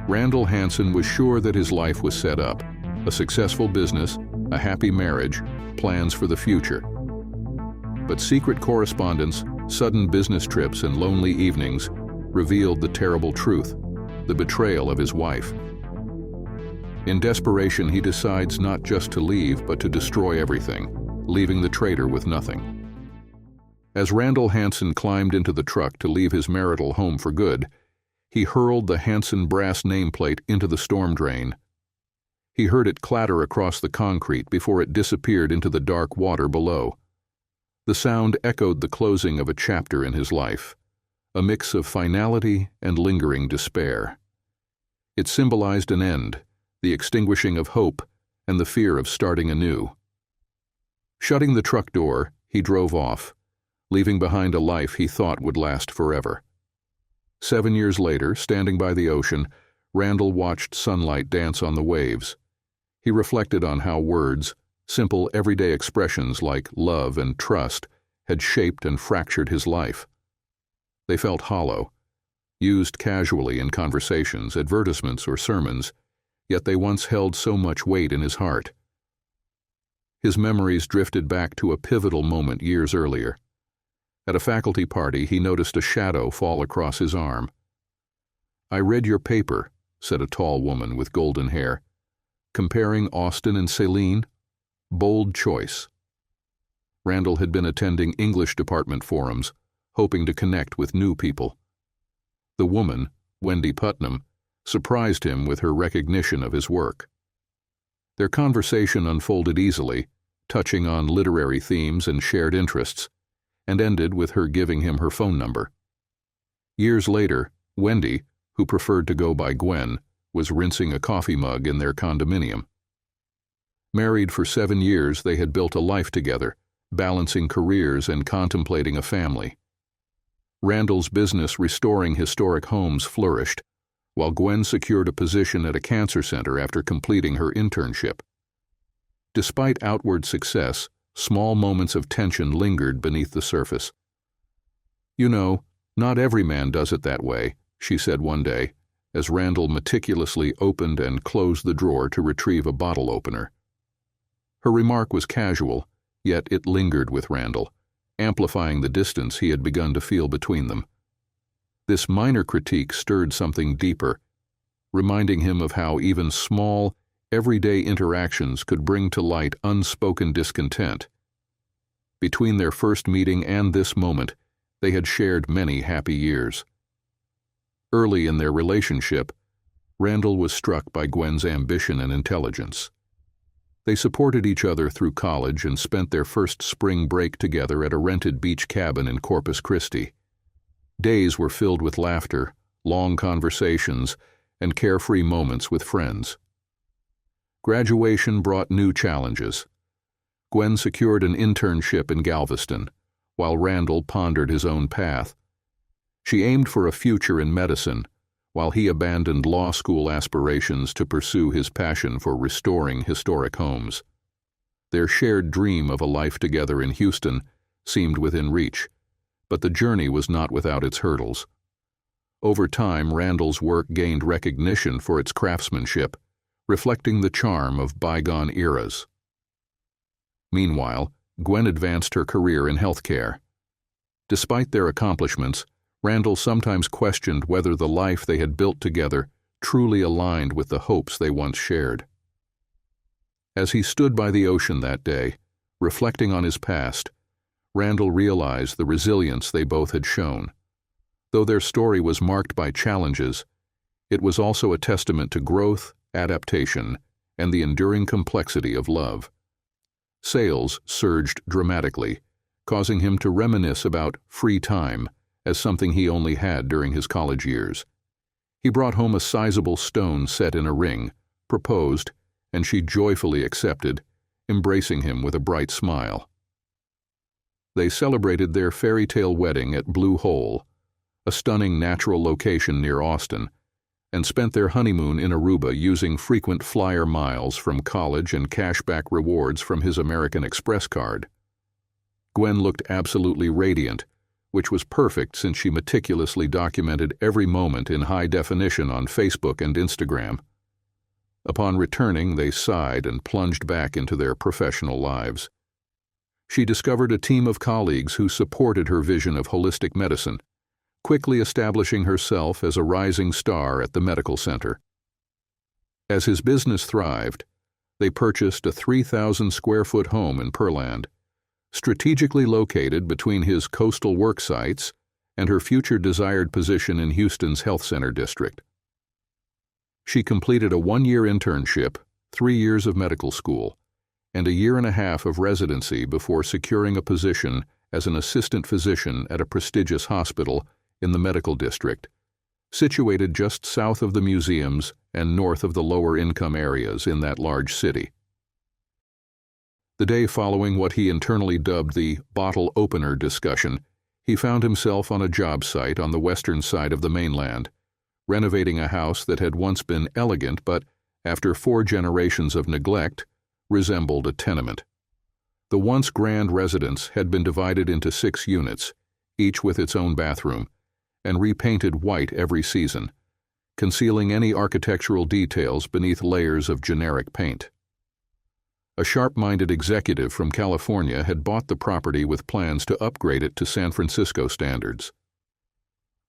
Randall Hansen was sure that his life was set up: a successful business, a happy marriage, plans for the future. But secret correspondence, sudden business trips, and lonely evenings revealed the terrible truth: the betrayal of his wife. In desperation, he decides not just to leave, but to destroy everything, leaving the traitor with nothing. As Randall Hansen climbed into the truck to leave his marital home for good, he hurled the Hansen brass nameplate into the storm drain. He heard it clatter across the concrete before it disappeared into the dark water below. The sound echoed the closing of a chapter in his life, a mix of finality and lingering despair. It symbolized an end, the extinguishing of hope, and the fear of starting anew. Shutting the truck door, he drove off, leaving behind a life he thought would last forever. 7 years later, standing by the ocean, Randall watched sunlight dance on the waves. He reflected on how words, simple everyday expressions like love and trust, had shaped and fractured his life. They felt hollow, used casually in conversations, advertisements, or sermons, yet they once held so much weight in his heart. His memories drifted back to a pivotal moment years earlier. At a faculty party, he noticed a shadow fall across his arm. "I read your paper," said a tall woman with golden hair. "Comparing Austin and Celine? Bold choice." Randall had been attending English department forums, hoping to connect with new people. The woman, Wendy Putnam, surprised him with her recognition of his work. Their conversation unfolded easily, touching on literary themes and shared interests, and ended with her giving him her phone number. Years later, Wendy, who preferred to go by Gwen, was rinsing a coffee mug in their condominium. Married for 7 years, they had built a life together, balancing careers and contemplating a family. Randall's business restoring historic homes flourished, while Gwen secured a position at a cancer center after completing her internship. Despite outward success, small moments of tension lingered beneath the surface. "You know, not every man does it that way," she said one day, as Randall meticulously opened and closed the drawer to retrieve a bottle opener. Her remark was casual, yet it lingered with Randall, amplifying the distance he had begun to feel between them. This minor critique stirred something deeper, reminding him of how even small, everyday interactions could bring to light unspoken discontent. Between their first meeting and this moment, they had shared many happy years. Early in their relationship, Randall was struck by Gwen's ambition and intelligence. They supported each other through college and spent their first spring break together at a rented beach cabin in Corpus Christi. Days were filled with laughter, long conversations, and carefree moments with friends. Graduation brought new challenges. Gwen secured an internship in Galveston, while Randall pondered his own path. She aimed for a future in medicine, while he abandoned law school aspirations to pursue his passion for restoring historic homes. Their shared dream of a life together in Houston seemed within reach, but the journey was not without its hurdles. Over time, Randall's work gained recognition for its craftsmanship, reflecting the charm of bygone eras. Meanwhile, Gwen advanced her career in healthcare. Despite their accomplishments, Randall sometimes questioned whether the life they had built together truly aligned with the hopes they once shared. As he stood by the ocean that day, reflecting on his past, Randall realized the resilience they both had shown. Though their story was marked by challenges, it was also a testament to growth, adaptation, and the enduring complexity of love. Sales surged dramatically, causing him to reminisce about free time as something he only had during his college years. He brought home a sizable stone set in a ring, proposed, and she joyfully accepted, embracing him with a bright smile. They celebrated their fairy tale wedding at Blue Hole, a stunning natural location near Austin, and spent their honeymoon in Aruba using frequent flyer miles from college and cashback rewards from his American Express card. Gwen looked absolutely radiant, which was perfect since she meticulously documented every moment in high definition on Facebook and Instagram. Upon returning, they sighed and plunged back into their professional lives. She discovered a team of colleagues who supported her vision of holistic medicine, quickly establishing herself as a rising star at the medical center. As his business thrived, they purchased a 3,000-square-foot home in Pearland, strategically located between his coastal work sites and her future desired position in Houston's health center district. She completed a 1-year internship, 3 years of medical school, and a 1.5 years of residency before securing a position as an assistant physician at a prestigious hospital in the medical district, situated just south of the museums and north of the lower-income areas in that large city. The day following what he internally dubbed the bottle opener discussion, he found himself on a job site on the western side of the mainland, renovating a house that had once been elegant but, after 4 generations of neglect, resembled a tenement. The once grand residence had been divided into 6 units, each with its own bathroom, and repainted white every season, concealing any architectural details beneath layers of generic paint. A sharp-minded executive from California had bought the property with plans to upgrade it to San Francisco standards.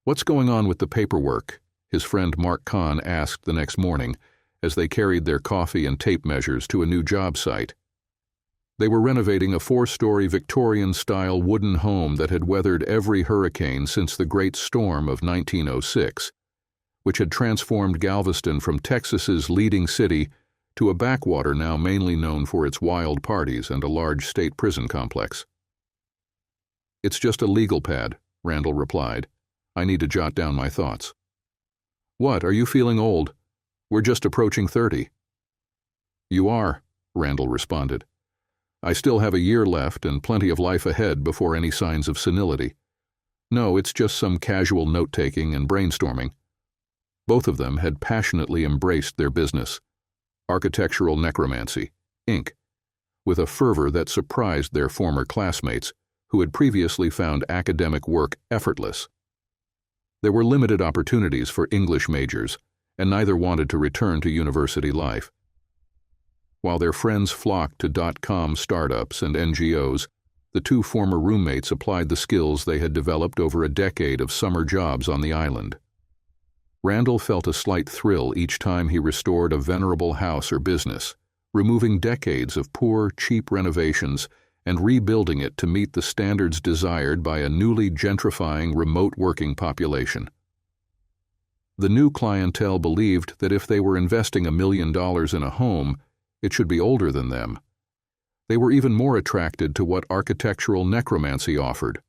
"What's going on with the paperwork?" his friend Mark Kahn asked the next morning as they carried their coffee and tape measures to a new job site. They were renovating a 4-story Victorian-style wooden home that had weathered every hurricane since the Great Storm of 1906, which had transformed Galveston from Texas's leading city to a backwater now mainly known for its wild parties and a large state prison complex. "It's just a legal pad," Randall replied. "I need to jot down my thoughts." "What, are you feeling old? We're just approaching 30. "You are," Randall responded. "I still have a year left and plenty of life ahead before any signs of senility. No, it's just some casual note-taking and brainstorming." Both of them had passionately embraced their business, Architectural Necromancy, Inc., with a fervor that surprised their former classmates, who had previously found academic work effortless. There were limited opportunities for English majors, and neither wanted to return to university life. While their friends flocked to .com startups and NGOs, the 2 former roommates applied the skills they had developed over a decade of summer jobs on the island. Randall felt a slight thrill each time he restored a venerable house or business, removing decades of poor, cheap renovations and rebuilding it to meet the standards desired by a newly gentrifying remote working population. The new clientele believed that if they were investing $1 million in a home, it should be older than them. They were even more attracted to what architectural necromancy offered: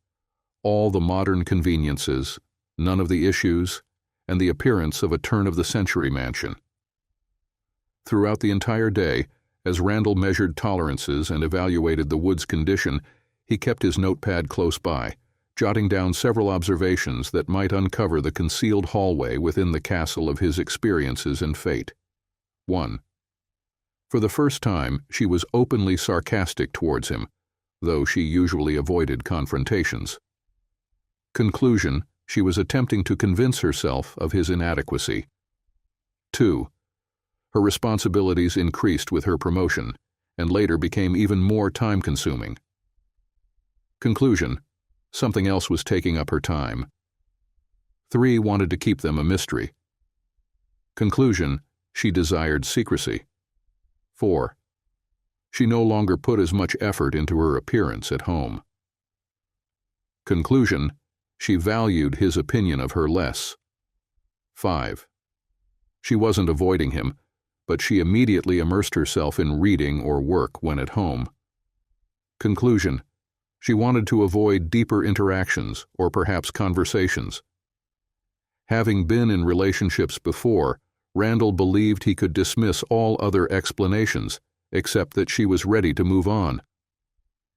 all the modern conveniences, none of the issues, and the appearance of a turn-of-the-century mansion. Throughout the entire day, as Randall measured tolerances and evaluated the wood's condition, he kept his notepad close by, jotting down several observations that might uncover the concealed hallway within the castle of his experiences and fate. 1. For the first time, she was openly sarcastic towards him, though she usually avoided confrontations. Conclusion: she was attempting to convince herself of his inadequacy. 2. Her responsibilities increased with her promotion, and later became even more time-consuming. Conclusion: something else was taking up her time. 3. Wanted to keep them a mystery. Conclusion: she desired secrecy. 4. She no longer put as much effort into her appearance at home. Conclusion: she valued his opinion of her less. 5. She wasn't avoiding him, but she immediately immersed herself in reading or work when at home. Conclusion: she wanted to avoid deeper interactions or perhaps conversations. Having been in relationships before, Randall believed he could dismiss all other explanations, except that she was ready to move on.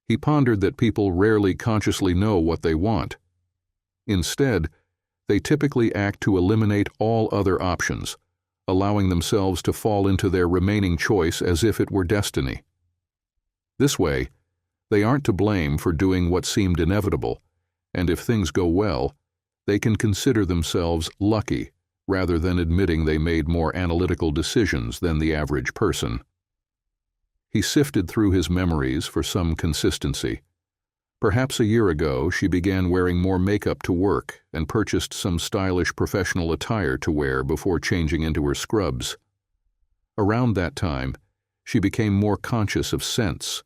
He pondered that people rarely consciously know what they want. Instead, they typically act to eliminate all other options, allowing themselves to fall into their remaining choice as if it were destiny. This way, they aren't to blame for doing what seemed inevitable, and if things go well, they can consider themselves lucky rather than admitting they made more analytical decisions than the average person. He sifted through his memories for some consistency. Perhaps a year ago, she began wearing more makeup to work and purchased some stylish professional attire to wear before changing into her scrubs. Around that time, she became more conscious of scents.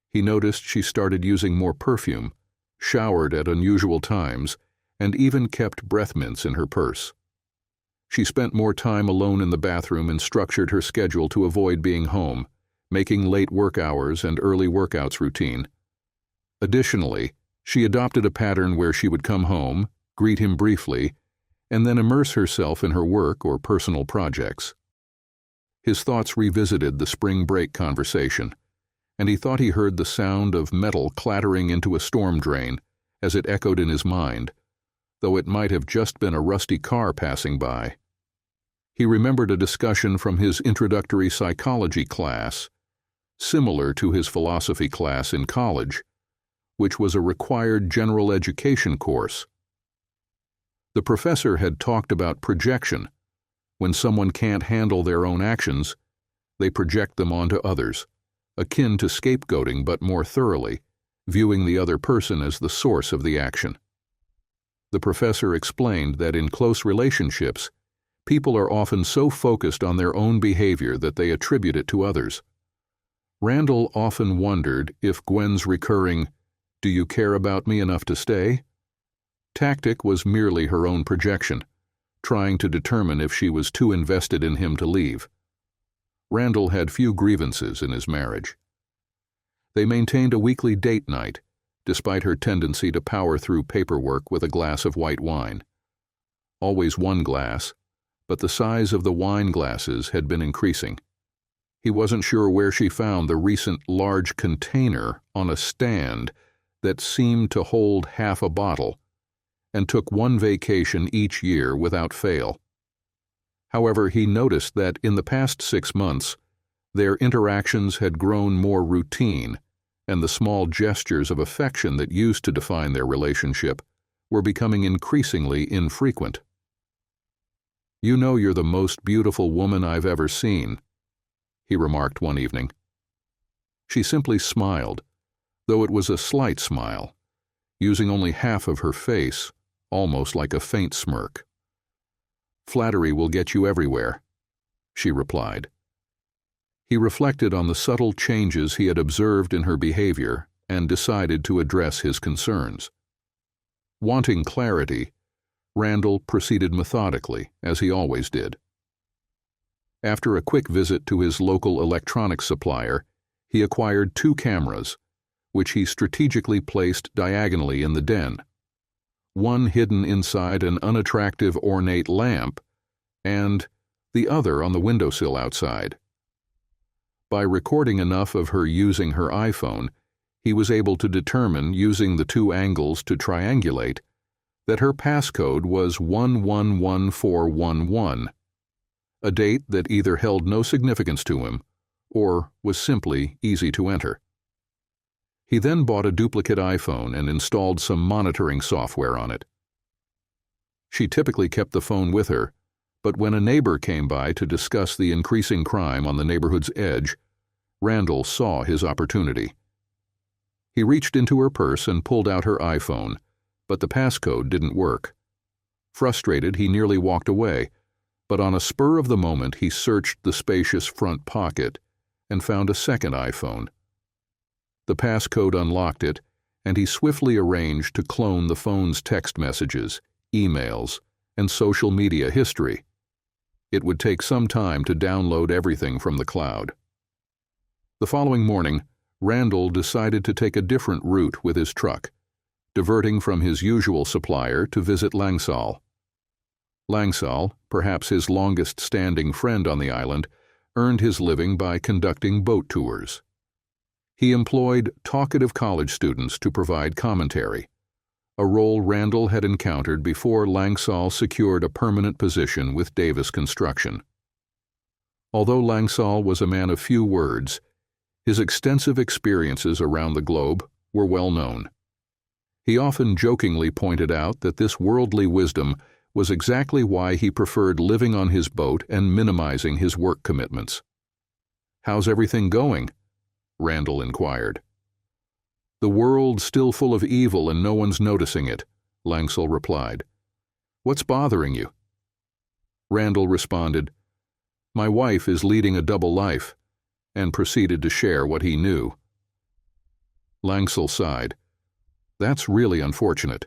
He noticed she started using more perfume, showered at unusual times, and even kept breath mints in her purse. She spent more time alone in the bathroom and structured her schedule to avoid being home, making late work hours and early workouts routine. Additionally, she adopted a pattern where she would come home, greet him briefly, and then immerse herself in her work or personal projects. His thoughts revisited the spring break conversation, and he thought he heard the sound of metal clattering into a storm drain as it echoed in his mind, though it might have just been a rusty car passing by. He remembered a discussion from his introductory psychology class, similar to his philosophy class in college, which was a required general education course. The professor had talked about projection. When someone can't handle their own actions, they project them onto others, akin to scapegoating but more thoroughly, viewing the other person as the source of the action. The professor explained that in close relationships, people are often so focused on their own behavior that they attribute it to others. Randall often wondered if Gwen's recurring, "Do you care about me enough to stay?" tactic was merely her own projection, trying to determine if she was too invested in him to leave. Randall had few grievances in his marriage. They maintained a weekly date night, despite her tendency to power through paperwork with a glass of white wine. Always one glass, but the size of the wine glasses had been increasing. He wasn't sure where she found the recent large container on a stand that seemed to hold half a bottle, and took one vacation each year without fail. However, he noticed that in the past 6 months, their interactions had grown more routine, and the small gestures of affection that used to define their relationship were becoming increasingly infrequent. "You know you're the most beautiful woman I've ever seen," he remarked one evening. She simply smiled, though it was a slight smile, using only half of her face, almost like a faint smirk. "Flattery will get you everywhere," she replied. He reflected on the subtle changes he had observed in her behavior and decided to address his concerns. Wanting clarity, Randall proceeded methodically, as he always did. After a quick visit to his local electronics supplier, he acquired 2 cameras, which he strategically placed diagonally in the den, one hidden inside an unattractive ornate lamp, and the other on the windowsill outside. By recording enough of her using her iPhone, he was able to determine, using the 2 angles to triangulate, that her passcode was 111411, a date that either held no significance to him or was simply easy to enter. He then bought a duplicate iPhone and installed some monitoring software on it. She typically kept the phone with her, but when a neighbor came by to discuss the increasing crime on the neighborhood's edge, Randall saw his opportunity. He reached into her purse and pulled out her iPhone, but the passcode didn't work. Frustrated, he nearly walked away, but on a spur of the moment he searched the spacious front pocket and found a second iPhone. The passcode unlocked it, and he swiftly arranged to clone the phone's text messages, emails, and social media history. It would take some time to download everything from the cloud. The following morning, Randall decided to take a different route with his truck, diverting from his usual supplier to visit Langsal. Langsal, perhaps his longest-standing friend on the island, earned his living by conducting boat tours. He employed talkative college students to provide commentary, a role Randall had encountered before Langsal secured a permanent position with Davis Construction. Although Langsal was a man of few words, his extensive experiences around the globe were well known. He often jokingly pointed out that this worldly wisdom was exactly why he preferred living on his boat and minimizing his work commitments. "How's everything going?" Randall inquired. "The world's still full of evil and no one's noticing it," Langsell replied. "What's bothering you?" Randall responded, "My wife is leading a double life," and proceeded to share what he knew. Langsell sighed. "That's really unfortunate.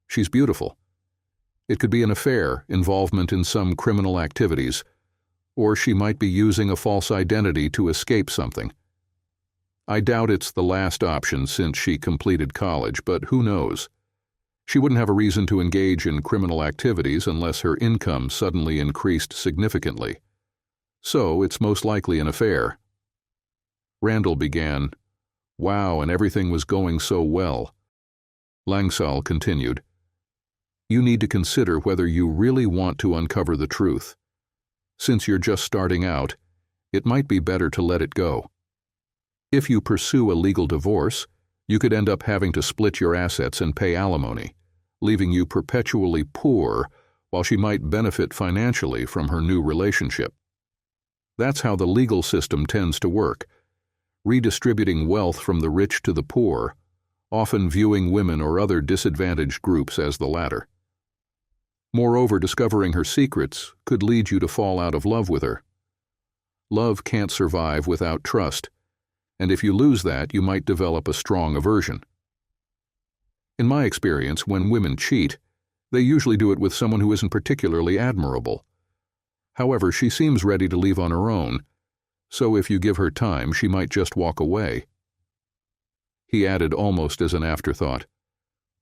She's beautiful. It could be an affair, involvement in some criminal activities, or she might be using a false identity to escape something. I doubt it's the last option since she completed college, but who knows? She wouldn't have a reason to engage in criminal activities unless her income suddenly increased significantly. So it's most likely an affair." Randall began, "Wow, and everything was going so well." Langsell continued, "You need to consider whether you really want to uncover the truth. Since you're just starting out, it might be better to let it go. If you pursue a legal divorce, you could end up having to split your assets and pay alimony, leaving you perpetually poor while she might benefit financially from her new relationship. That's how the legal system tends to work, redistributing wealth from the rich to the poor, often viewing women or other disadvantaged groups as the latter. Moreover, discovering her secrets could lead you to fall out of love with her. Love can't survive without trust, and if you lose that, you might develop a strong aversion. In my experience, when women cheat, they usually do it with someone who isn't particularly admirable. However, she seems ready to leave on her own, so if you give her time, she might just walk away." He added almost as an afterthought,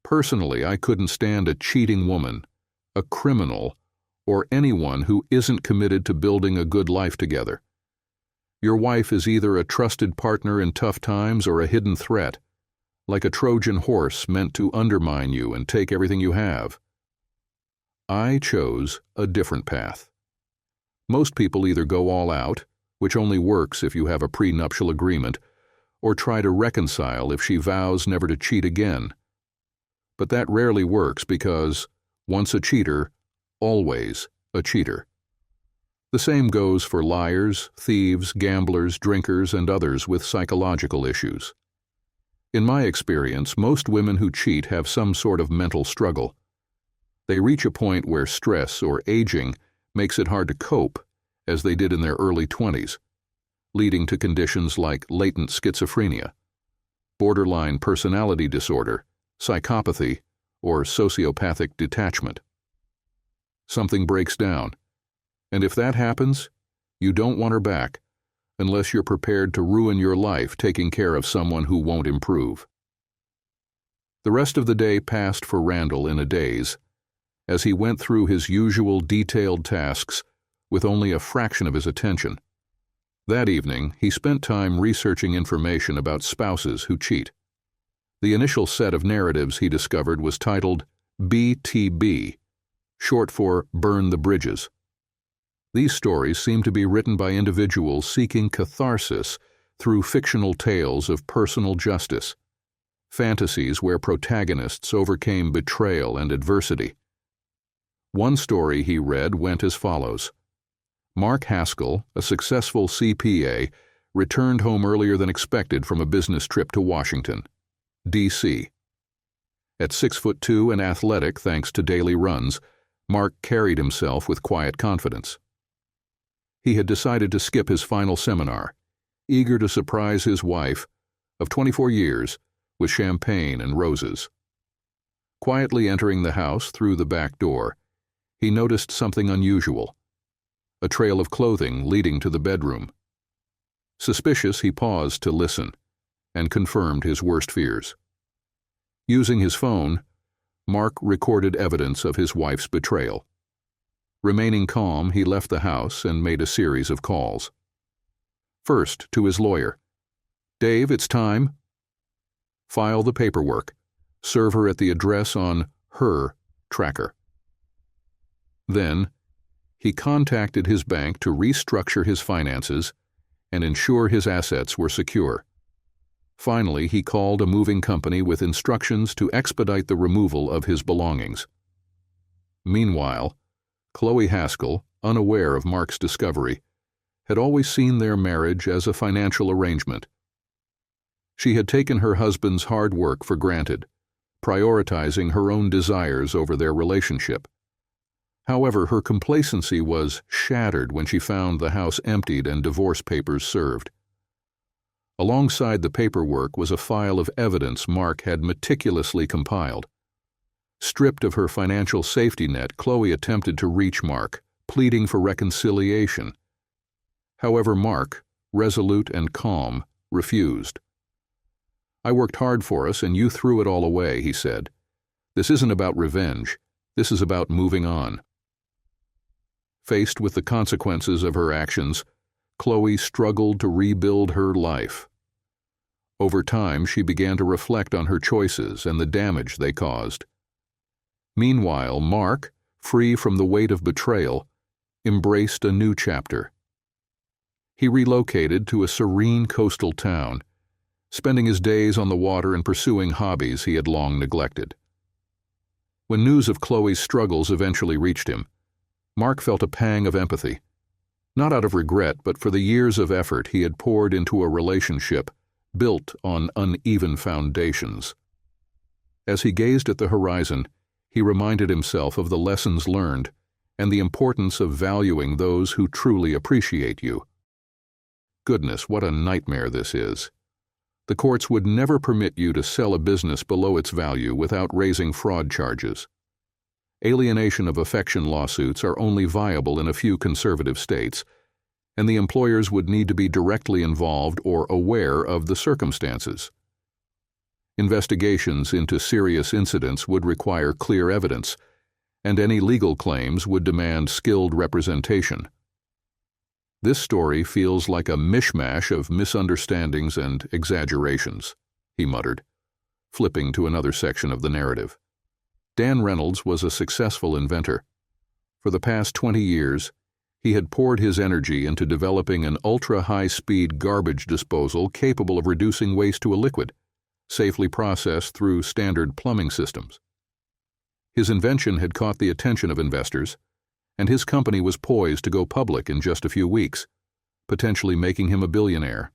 "Personally, I couldn't stand a cheating woman, a criminal, or anyone who isn't committed to building a good life together. Your wife is either a trusted partner in tough times or a hidden threat, like a Trojan horse meant to undermine you and take everything you have. I chose a different path. Most people either go all out, which only works if you have a prenuptial agreement, or try to reconcile if she vows never to cheat again. But that rarely works because, once a cheater, always a cheater. The same goes for liars, thieves, gamblers, drinkers, and others with psychological issues. In my experience, most women who cheat have some sort of mental struggle. They reach a point where stress or aging makes it hard to cope, as they did in their early 20s, leading to conditions like latent schizophrenia, borderline personality disorder, psychopathy, or sociopathic detachment. Something breaks down, and if that happens, you don't want her back, unless you're prepared to ruin your life taking care of someone who won't improve." The rest of the day passed for Randall in a daze, as he went through his usual detailed tasks with only a fraction of his attention. That evening, he spent time researching information about spouses who cheat. The initial set of narratives he discovered was titled BTB, short for Burn the Bridges. These stories seem to be written by individuals seeking catharsis through fictional tales of personal justice, fantasies where protagonists overcame betrayal and adversity. One story he read went as follows. Mark Haskell, a successful CPA, returned home earlier than expected from a business trip to Washington, D.C. At 6'2" and athletic thanks to daily runs, Mark carried himself with quiet confidence. He had decided to skip his final seminar, eager to surprise his wife, of 24 years, with champagne and roses. Quietly entering the house through the back door, he noticed something unusual, a trail of clothing leading to the bedroom. Suspicious, he paused to listen, and confirmed his worst fears. Using his phone, Mark recorded evidence of his wife's betrayal. Remaining calm, he left the house and made a series of calls. First, to his lawyer. "Dave, it's time." File the paperwork. Serve her at the address on her tracker. Then, he contacted his bank to restructure his finances and ensure his assets were secure. Finally, he called a moving company with instructions to expedite the removal of his belongings. Meanwhile, Chloe Haskell, unaware of Mark's discovery, had always seen their marriage as a financial arrangement. She had taken her husband's hard work for granted, prioritizing her own desires over their relationship. However, her complacency was shattered when she found the house emptied and divorce papers served. Alongside the paperwork was a file of evidence Mark had meticulously compiled. Stripped of her financial safety net, Chloe attempted to reach Mark, pleading for reconciliation. However, Mark, resolute and calm, refused. "I worked hard for us and you threw it all away," he said. "This isn't about revenge. This is about moving on." Faced with the consequences of her actions, Chloe struggled to rebuild her life. Over time, she began to reflect on her choices and the damage they caused. Meanwhile, Mark, free from the weight of betrayal, embraced a new chapter. He relocated to a serene coastal town, spending his days on the water and pursuing hobbies he had long neglected. When news of Chloe's struggles eventually reached him, Mark felt a pang of empathy, not out of regret, but for the years of effort he had poured into a relationship built on uneven foundations. As he gazed at the horizon, he reminded himself of the lessons learned and the importance of valuing those who truly appreciate you. Goodness, what a nightmare this is. The courts would never permit you to sell a business below its value without raising fraud charges. Alienation of affection lawsuits are only viable in a few conservative states, and the employers would need to be directly involved or aware of the circumstances. Investigations into serious incidents would require clear evidence, and any legal claims would demand skilled representation. This story feels like a mishmash of misunderstandings and exaggerations, he muttered, flipping to another section of the narrative. Dan Reynolds was a successful inventor. For the past 20 years, he had poured his energy into developing an ultra-high-speed garbage disposal capable of reducing waste to a liquid, safely processed through standard plumbing systems. His invention had caught the attention of investors, and his company was poised to go public in just a few weeks, potentially making him a billionaire.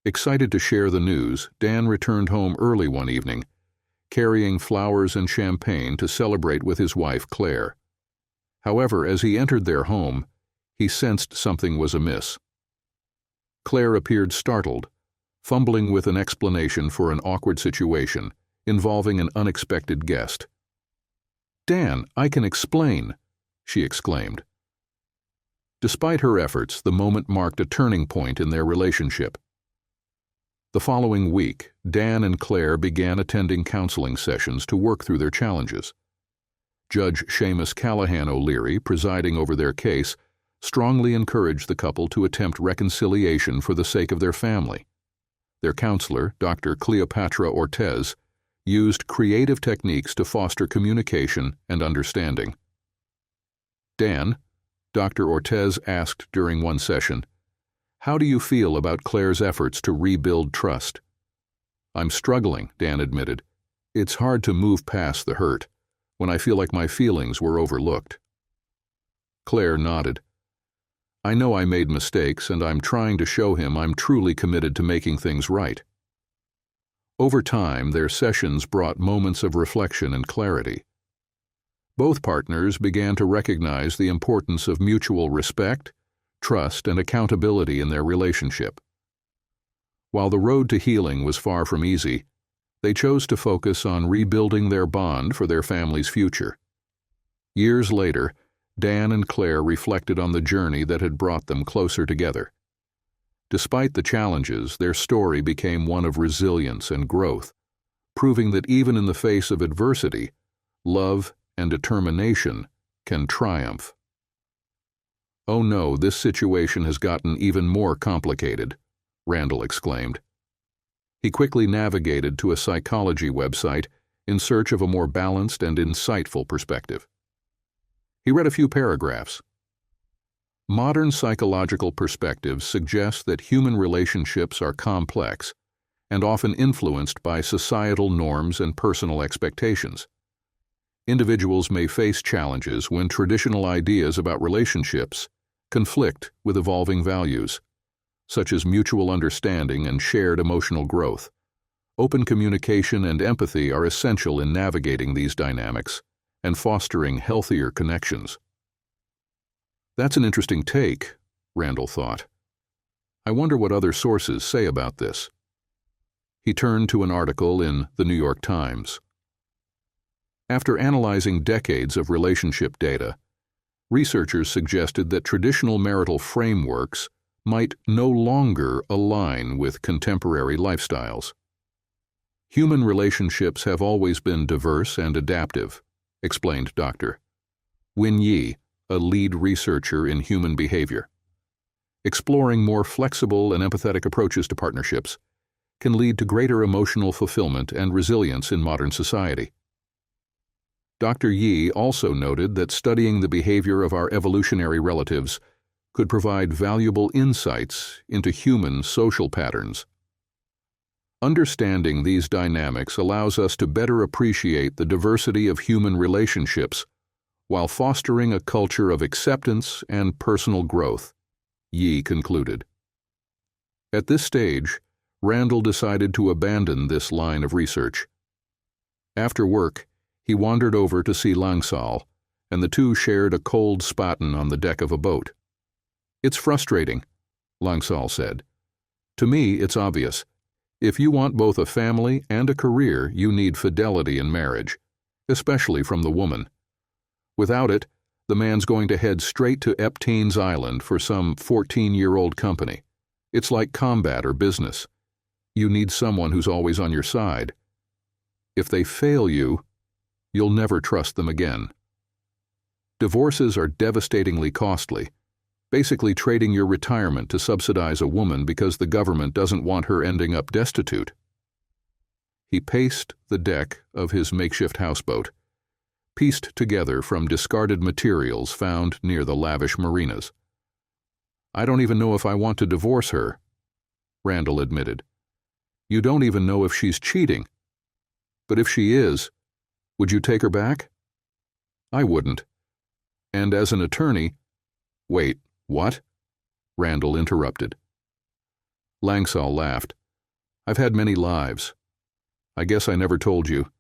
Excited to share the news, Dan returned home early one evening, carrying flowers and champagne to celebrate with his wife, Claire. However, as he entered their home, he sensed something was amiss. Claire appeared startled, fumbling with an explanation for an awkward situation involving an unexpected guest. "Dan, I can explain," she exclaimed. Despite her efforts, the moment marked a turning point in their relationship. The following week, Dan and Claire began attending counseling sessions to work through their challenges. Judge Seamus Callahan O'Leary, presiding over their case, strongly encouraged the couple to attempt reconciliation for the sake of their family. Their counselor, Dr. Cleopatra Ortez, used creative techniques to foster communication and understanding. "Dan," Dr. Ortez asked during one session, "how do you feel about Claire's efforts to rebuild trust?" "I'm struggling," Dan admitted. "It's hard to move past the hurt, when I feel like my feelings were overlooked." Claire nodded. "I know I made mistakes, and I'm trying to show him I'm truly committed to making things right." Over time, their sessions brought moments of reflection and clarity. Both partners began to recognize the importance of mutual respect, trust, and accountability in their relationship. While the road to healing was far from easy, they chose to focus on rebuilding their bond for their family's future. Years later, Dan and Claire reflected on the journey that had brought them closer together. Despite the challenges, their story became one of resilience and growth, proving that even in the face of adversity, love and determination can triumph. "Oh no, this situation has gotten even more complicated," Randall exclaimed. He quickly navigated to a psychology website in search of a more balanced and insightful perspective. He read a few paragraphs. Modern psychological perspectives suggest that human relationships are complex and often influenced by societal norms and personal expectations. Individuals may face challenges when traditional ideas about relationships conflict with evolving values, such as mutual understanding and shared emotional growth. Open communication and empathy are essential in navigating these dynamics and fostering healthier connections. That's an interesting take, Randall thought. I wonder what other sources say about this. He turned to an article in the New York Times. After analyzing decades of relationship data, researchers suggested that traditional marital frameworks might no longer align with contemporary lifestyles. Human relationships have always been diverse and adaptive, explained Dr. Win Yi, a lead researcher in human behavior. Exploring more flexible and empathetic approaches to partnerships can lead to greater emotional fulfillment and resilience in modern society. Dr. Yi also noted that studying the behavior of our evolutionary relatives could provide valuable insights into human social patterns. Understanding these dynamics allows us to better appreciate the diversity of human relationships while fostering a culture of acceptance and personal growth, Yi concluded. At this stage, Randall decided to abandon this line of research. After work, he wandered over to see Langsal, and the two shared a cold spaten on the deck of a boat. "It's frustrating," Langsal said. "To me, it's obvious. If you want both a family and a career, you need fidelity in marriage, especially from the woman. Without it, the man's going to head straight to Epstein's Island for some 14-year-old company. It's like combat or business. You need someone who's always on your side. If they fail you, you'll never trust them again." Divorces are devastatingly costly, basically trading your retirement to subsidize a woman because the government doesn't want her ending up destitute. He paced the deck of his makeshift houseboat, pieced together from discarded materials found near the lavish marinas. "I don't even know if I want to divorce her," Randall admitted. "You don't even know if she's cheating. But if she is, would you take her back?" "I wouldn't. And as an attorney—" "Wait, what?" Randall interrupted. Langsal laughed. "I've had many lives. I guess I never told you.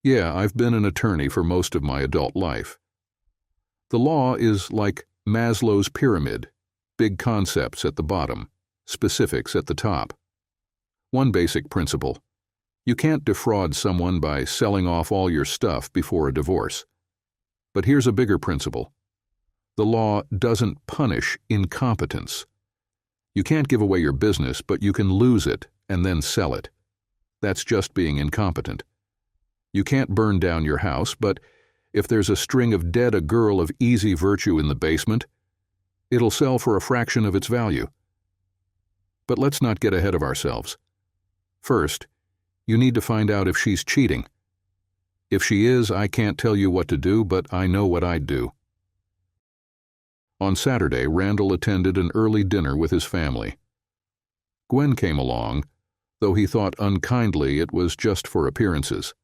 Yeah, I've been an attorney for most of my adult life. The law is like Maslow's pyramid, big concepts at the bottom, specifics at the top. One basic principle: you can't defraud someone by selling off all your stuff before a divorce. But here's a bigger principle. The law doesn't punish incompetence. You can't give away your business, but you can lose it and then sell it. That's just being incompetent. You can't burn down your house, but if there's a string of dead a girl of easy virtue in the basement, it'll sell for a fraction of its value. But let's not get ahead of ourselves. First, you need to find out if she's cheating. If she is, I can't tell you what to do, but I know what I'd do." On Saturday, Randall attended an early dinner with his family. Gwen came along, though he thought unkindly it was just for appearances.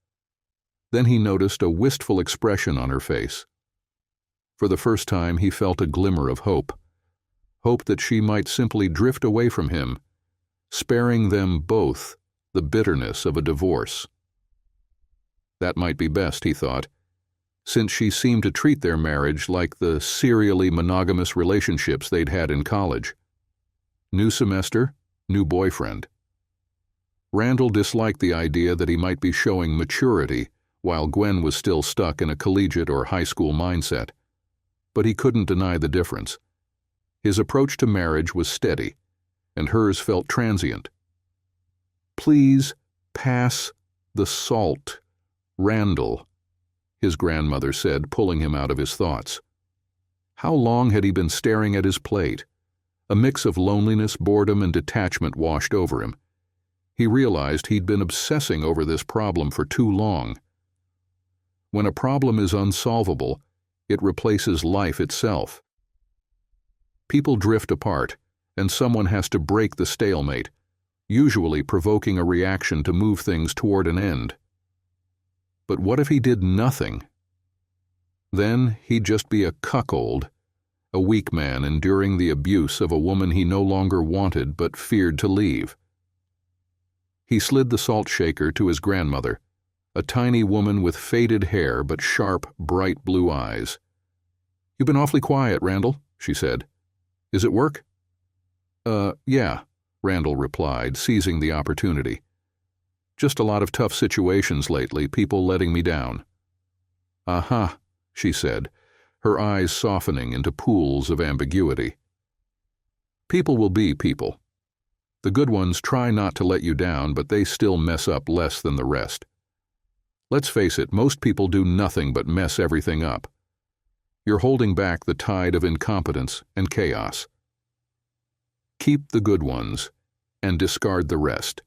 Then he noticed a wistful expression on her face. For the first time, he felt a glimmer of hope that she might simply drift away from him, sparing them both the bitterness of a divorce. That might be best, he thought, since she seemed to treat their marriage like the serially monogamous relationships they'd had in college. New semester, new boyfriend. Randall disliked the idea that he might be showing maturity while Gwen was still stuck in a collegiate or high school mindset. But he couldn't deny the difference. His approach to marriage was steady, and hers felt transient. "Please pass the salt, Randall," his grandmother said, pulling him out of his thoughts. How long had he been staring at his plate? A mix of loneliness, boredom, and detachment washed over him. He realized he'd been obsessing over this problem for too long. When a problem is unsolvable, it replaces life itself. People drift apart, and someone has to break the stalemate, usually provoking a reaction to move things toward an end. But what if he did nothing? Then he'd just be a cuckold, a weak man enduring the abuse of a woman he no longer wanted but feared to leave. He slid the salt shaker to his grandmother, a tiny woman with faded hair but sharp, bright blue eyes. "You've been awfully quiet, Randall," she said. "Is it work?" Yeah," Randall replied, seizing the opportunity. "Just a lot of tough situations lately, people letting me down." "Aha," she said, her eyes softening into pools of ambiguity. "People will be people. The good ones try not to let you down, but they still mess up less than the rest. Let's face it, most people do nothing but mess everything up. You're holding back the tide of incompetence and chaos. Keep the good ones and discard the rest."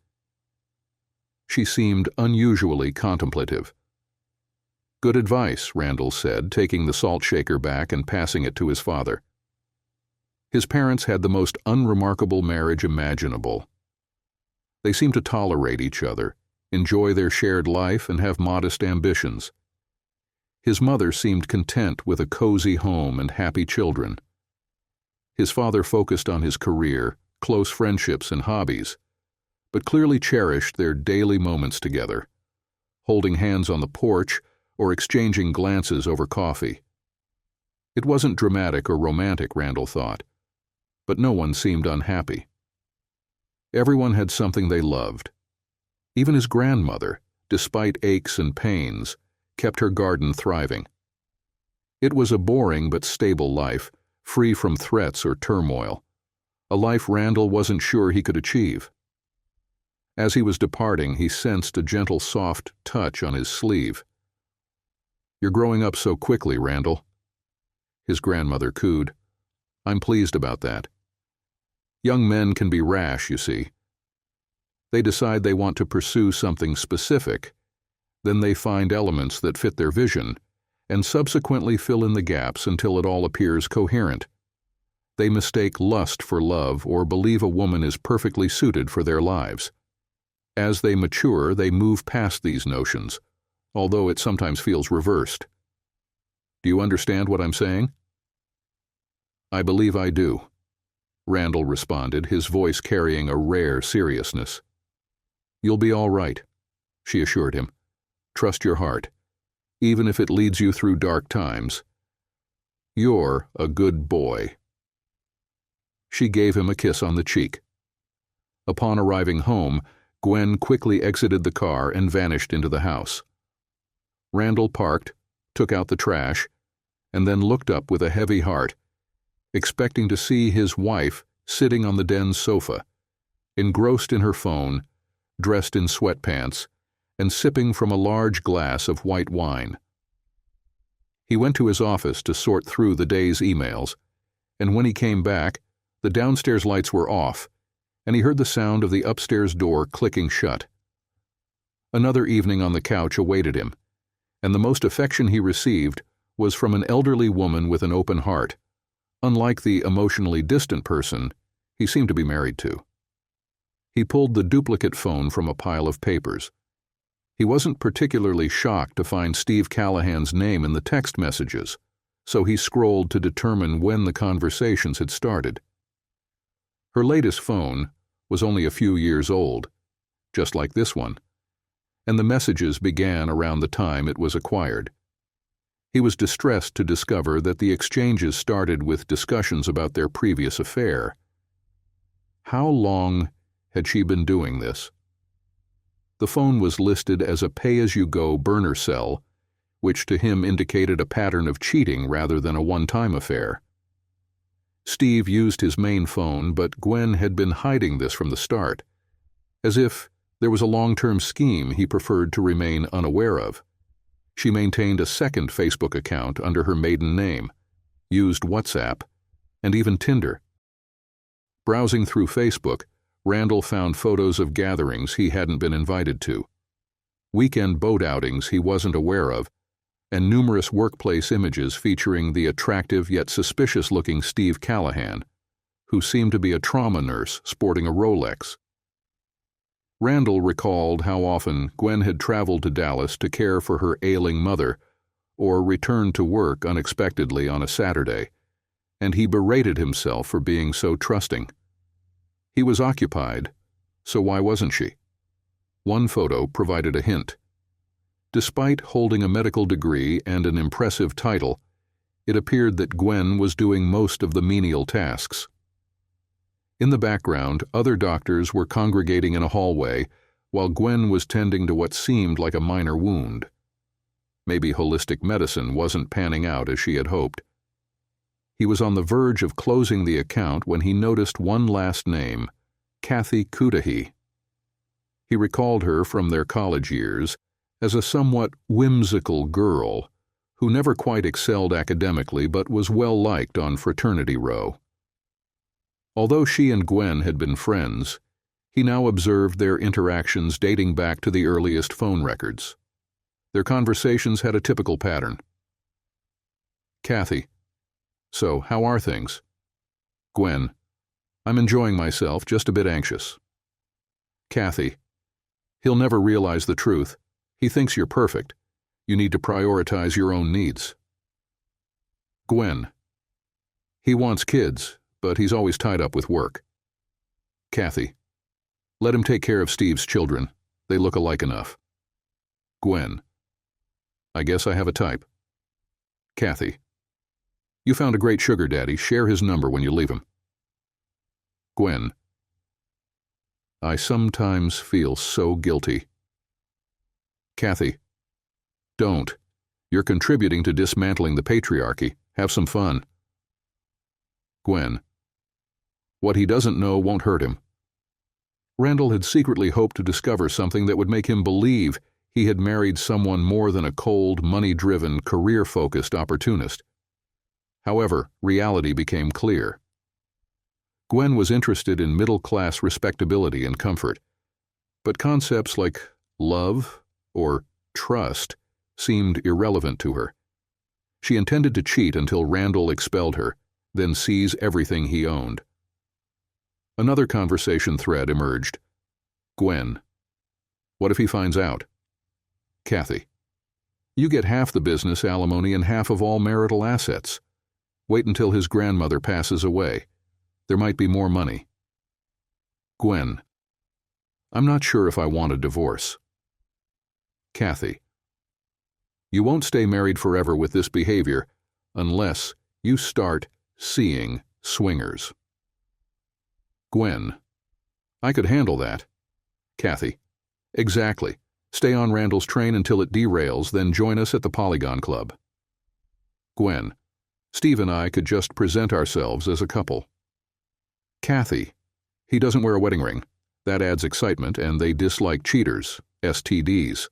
She seemed unusually contemplative. "Good advice," Randall said, taking the salt shaker back and passing it to his father. His parents had the most unremarkable marriage imaginable. They seemed to tolerate each other, enjoy their shared life, and have modest ambitions. His mother seemed content with a cozy home and happy children. His father focused on his career, close friendships, and hobbies, but clearly cherished their daily moments together, holding hands on the porch or exchanging glances over coffee. It wasn't dramatic or romantic, Randall thought, but no one seemed unhappy. Everyone had something they loved. Even his grandmother, despite aches and pains, kept her garden thriving. It was a boring but stable life, free from threats or turmoil, a life Randall wasn't sure he could achieve. As he was departing, he sensed a gentle, soft touch on his sleeve. "You're growing up so quickly, Randall," his grandmother cooed. "I'm pleased about that. Young men can be rash, you see. They decide they want to pursue something specific, then they find elements that fit their vision, and subsequently fill in the gaps until it all appears coherent. They mistake lust for love or believe a woman is perfectly suited for their lives. As they mature, they move past these notions, although it sometimes feels reversed. Do you understand what I'm saying?" "I believe I do," Randall responded, his voice carrying a rare seriousness. "You'll be all right," she assured him. "Trust your heart, even if it leads you through dark times. You're a good boy." She gave him a kiss on the cheek. Upon arriving home, Gwen quickly exited the car and vanished into the house. Randall parked, took out the trash, and then looked up with a heavy heart, expecting to see his wife sitting on the den's sofa, engrossed in her phone, dressed in sweatpants, and sipping from a large glass of white wine. He went to his office to sort through the day's emails, and when he came back, the downstairs lights were off, and he heard the sound of the upstairs door clicking shut. Another evening on the couch awaited him, and the most affection he received was from an elderly woman with an open heart, unlike the emotionally distant person he seemed to be married to. He pulled the duplicate phone from a pile of papers. He wasn't particularly shocked to find Steve Callahan's name in the text messages, so he scrolled to determine when the conversations had started. Her latest phone was only a few years old, just like this one, and the messages began around the time it was acquired. He was distressed to discover that the exchanges started with discussions about their previous affair. How long had she been doing this? The phone was listed as a pay-as-you-go burner cell, which to him indicated a pattern of cheating rather than a one-time affair. Steve used his main phone, but Gwen had been hiding this from the start, as if there was a long-term scheme he preferred to remain unaware of. She maintained a second Facebook account under her maiden name, used WhatsApp, and even Tinder. Browsing through Facebook, Randall found photos of gatherings he hadn't been invited to, weekend boat outings he wasn't aware of, and numerous workplace images featuring the attractive yet suspicious-looking Steve Callahan, who seemed to be a trauma nurse sporting a Rolex. Randall recalled how often Gwen had traveled to Dallas to care for her ailing mother or returned to work unexpectedly on a Saturday, and he berated himself for being so trusting. He was occupied, so why wasn't she? One photo provided a hint. Despite holding a medical degree and an impressive title, it appeared that Gwen was doing most of the menial tasks. In the background, other doctors were congregating in a hallway, while Gwen was tending to what seemed like a minor wound. Maybe holistic medicine wasn't panning out as she had hoped. He was on the verge of closing the account when he noticed one last name, Kathy Cudahy. He recalled her from their college years as a somewhat whimsical girl who never quite excelled academically but was well-liked on fraternity row. Although she and Gwen had been friends, he now observed their interactions dating back to the earliest phone records. Their conversations had a typical pattern. Kathy: "So, how are things?" Gwen: "I'm enjoying myself, just a bit anxious." Kathy: "He'll never realize the truth. He thinks you're perfect. You need to prioritize your own needs." Gwen: "He wants kids, but he's always tied up with work." Kathy: "Let him take care of Steve's children. They look alike enough." Gwen: "I guess I have a type." Kathy: "You found a great sugar daddy. Share his number when you leave him." Gwen: "I sometimes feel so guilty." Kathy: "Don't. You're contributing to dismantling the patriarchy. Have some fun." Gwen: "What he doesn't know won't hurt him." Randall had secretly hoped to discover something that would make him believe he had married someone more than a cold, money-driven, career-focused opportunist. However, reality became clear. Gwen was interested in middle-class respectability and comfort, but concepts like love or trust seemed irrelevant to her. She intended to cheat until Randall expelled her, then seize everything he owned. Another conversation thread emerged. Gwen: "What if he finds out?" Kathy: "You get half the business alimony and half of all marital assets. Wait until his grandmother passes away. There might be more money." Gwen: "I'm not sure if I want a divorce." Kathy: "You won't stay married forever with this behavior unless you start seeing swingers." Gwen: "I could handle that." Kathy: "Exactly. Stay on Randall's train until it derails, then join us at the Polygon Club." Gwen: "Steve and I could just present ourselves as a couple." Kathy: "He doesn't wear a wedding ring. That adds excitement, and they dislike cheaters, STDs."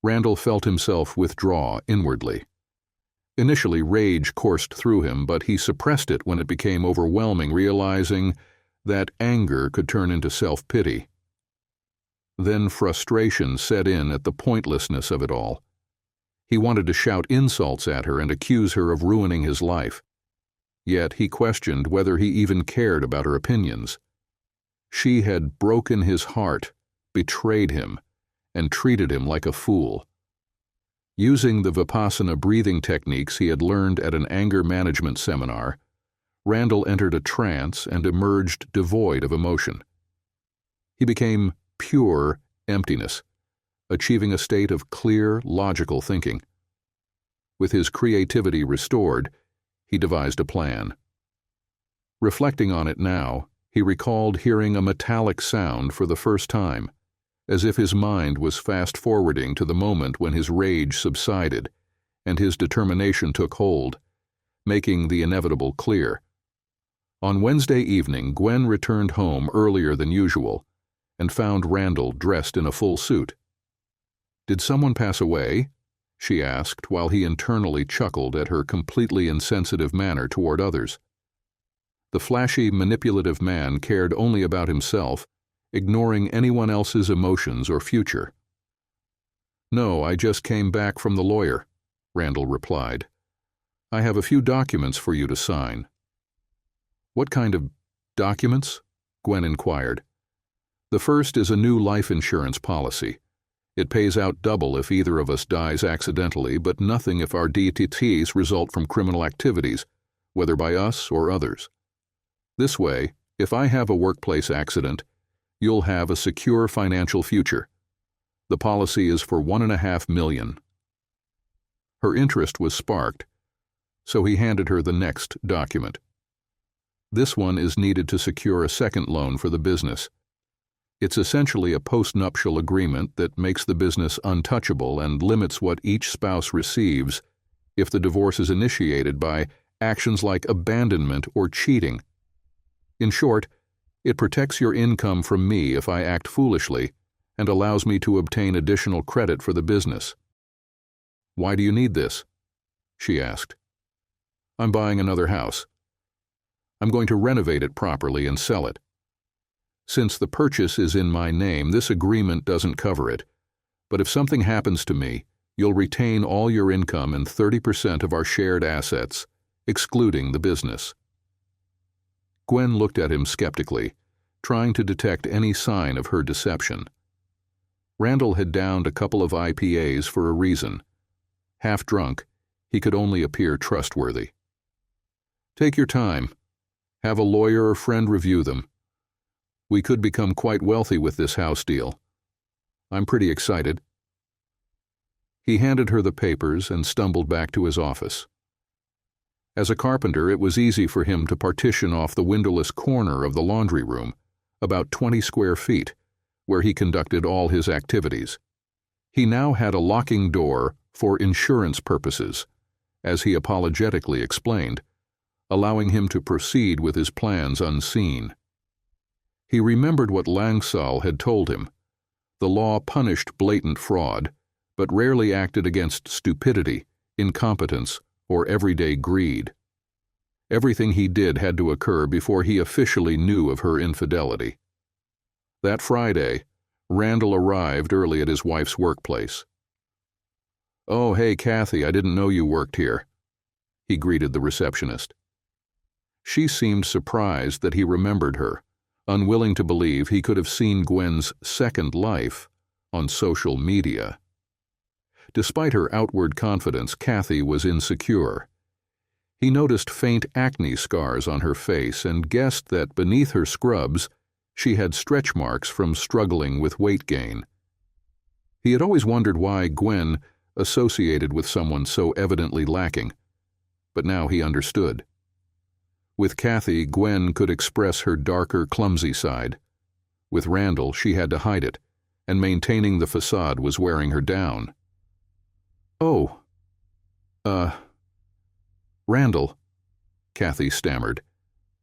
Randall felt himself withdraw inwardly. Initially, rage coursed through him, but he suppressed it when it became overwhelming, realizing that anger could turn into self-pity. Then frustration set in at the pointlessness of it all. He wanted to shout insults at her and accuse her of ruining his life. Yet he questioned whether he even cared about her opinions. She had broken his heart, betrayed him, and treated him like a fool. Using the Vipassana breathing techniques he had learned at an anger management seminar, Randall entered a trance and emerged devoid of emotion. He became pure emptiness, achieving a state of clear, logical thinking. With his creativity restored, he devised a plan. Reflecting on it now, he recalled hearing a metallic sound for the first time, as if his mind was fast-forwarding to the moment when his rage subsided and his determination took hold, making the inevitable clear. On Wednesday evening, Gwen returned home earlier than usual and found Randall dressed in a full suit. "Did someone pass away?" she asked, while he internally chuckled at her completely insensitive manner toward others. The flashy, manipulative man cared only about himself, ignoring anyone else's emotions or future. "No, I just came back from the lawyer," Randall replied. "I have a few documents for you to sign." "What kind of documents?" Gwen inquired. The first is a new life insurance policy. It pays out double if either of us dies accidentally, but nothing if our DTTs result from criminal activities, whether by us or others. This way, if I have a workplace accident, you'll have a secure financial future. The policy is for $1.5 million. Her interest was sparked, so he handed her the next document. This one is needed to secure a second loan for the business. It's essentially a postnuptial agreement that makes the business untouchable and limits what each spouse receives if the divorce is initiated by actions like abandonment or cheating. In short, it protects your income from me if I act foolishly and allows me to obtain additional credit for the business. Why do you need this? She asked. I'm buying another house. I'm going to renovate it properly and sell it. Since the purchase is in my name, this agreement doesn't cover it. But if something happens to me, you'll retain all your income and 30% of our shared assets, excluding the business. Gwen looked at him skeptically, trying to detect any sign of her deception. Randall had downed a couple of IPAs for a reason. Half drunk, he could only appear trustworthy. Take your time. Have a lawyer or friend review them. We could become quite wealthy with this house deal. I'm pretty excited. He handed her the papers and stumbled back to his office. As a carpenter, it was easy for him to partition off the windowless corner of the laundry room, about 20 square feet, where he conducted all his activities. He now had a locking door for insurance purposes, as he apologetically explained, allowing him to proceed with his plans unseen. He remembered what Langsal had told him. The law punished blatant fraud, but rarely acted against stupidity, incompetence, or everyday greed. Everything he did had to occur before he officially knew of her infidelity. That Friday, Randall arrived early at his wife's workplace. "Oh, hey, Kathy, I didn't know you worked here," he greeted the receptionist. She seemed surprised that he remembered her, unwilling to believe he could have seen Gwen's second life on social media. Despite her outward confidence, Kathy was insecure. He noticed faint acne scars on her face and guessed that beneath her scrubs she had stretch marks from struggling with weight gain. He had always wondered why Gwen associated with someone so evidently lacking, but now he understood. With Kathy, Gwen could express her darker, clumsy side. With Randall, she had to hide it, and maintaining the facade was wearing her down. "Oh, Randall," Kathy stammered.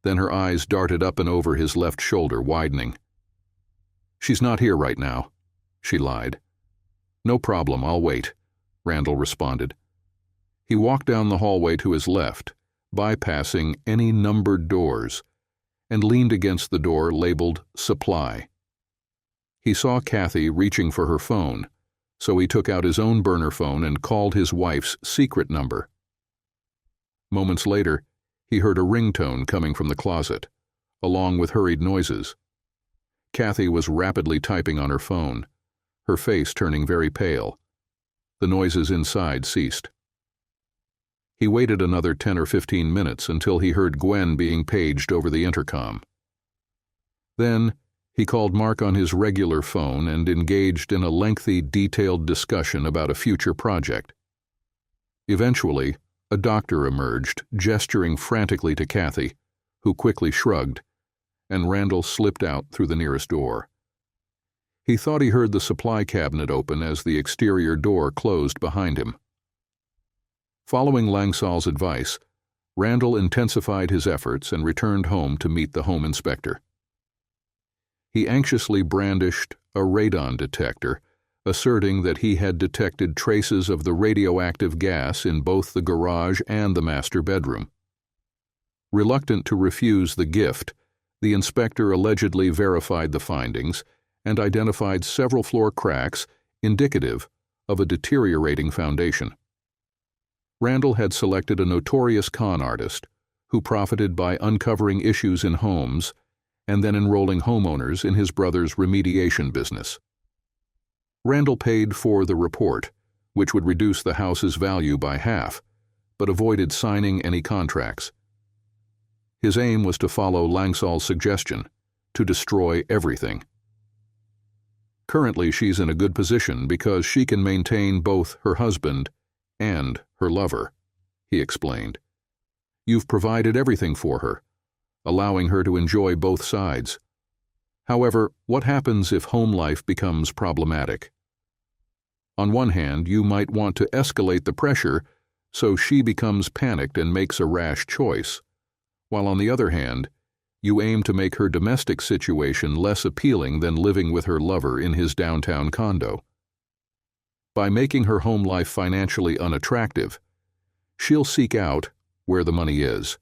Then her eyes darted up and over his left shoulder, widening. "She's not here right now," she lied. "No problem, I'll wait," Randall responded. He walked down the hallway to his left, bypassing any numbered doors, and leaned against the door labeled Supply. He saw Kathy reaching for her phone, so he took out his own burner phone and called his wife's secret number. Moments later, he heard a ringtone coming from the closet, along with hurried noises. Kathy was rapidly typing on her phone, her face turning very pale. The noises inside ceased. He waited another 10 or 15 minutes until he heard Gwen being paged over the intercom. Then, he called Mark on his regular phone and engaged in a lengthy, detailed discussion about a future project. Eventually, a doctor emerged, gesturing frantically to Kathy, who quickly shrugged, and Randall slipped out through the nearest door. He thought he heard the supply cabinet open as the exterior door closed behind him. Following Langsal's advice, Randall intensified his efforts and returned home to meet the home inspector. He anxiously brandished a radon detector, asserting that he had detected traces of the radioactive gas in both the garage and the master bedroom. Reluctant to refuse the gift, the inspector allegedly verified the findings and identified several floor cracks indicative of a deteriorating foundation. Randall had selected a notorious con artist who profited by uncovering issues in homes and then enrolling homeowners in his brother's remediation business. Randall paid for the report, which would reduce the house's value by half, but avoided signing any contracts. His aim was to follow Langsol's suggestion, to destroy everything. Currently, she's in a good position because she can maintain both her husband and her lover, he explained. You've provided everything for her, allowing her to enjoy both sides. However, what happens if home life becomes problematic? On one hand, you might want to escalate the pressure so she becomes panicked and makes a rash choice, while on the other hand, you aim to make her domestic situation less appealing than living with her lover in his downtown condo. By making her home life financially unattractive, she'll seek out where the money is.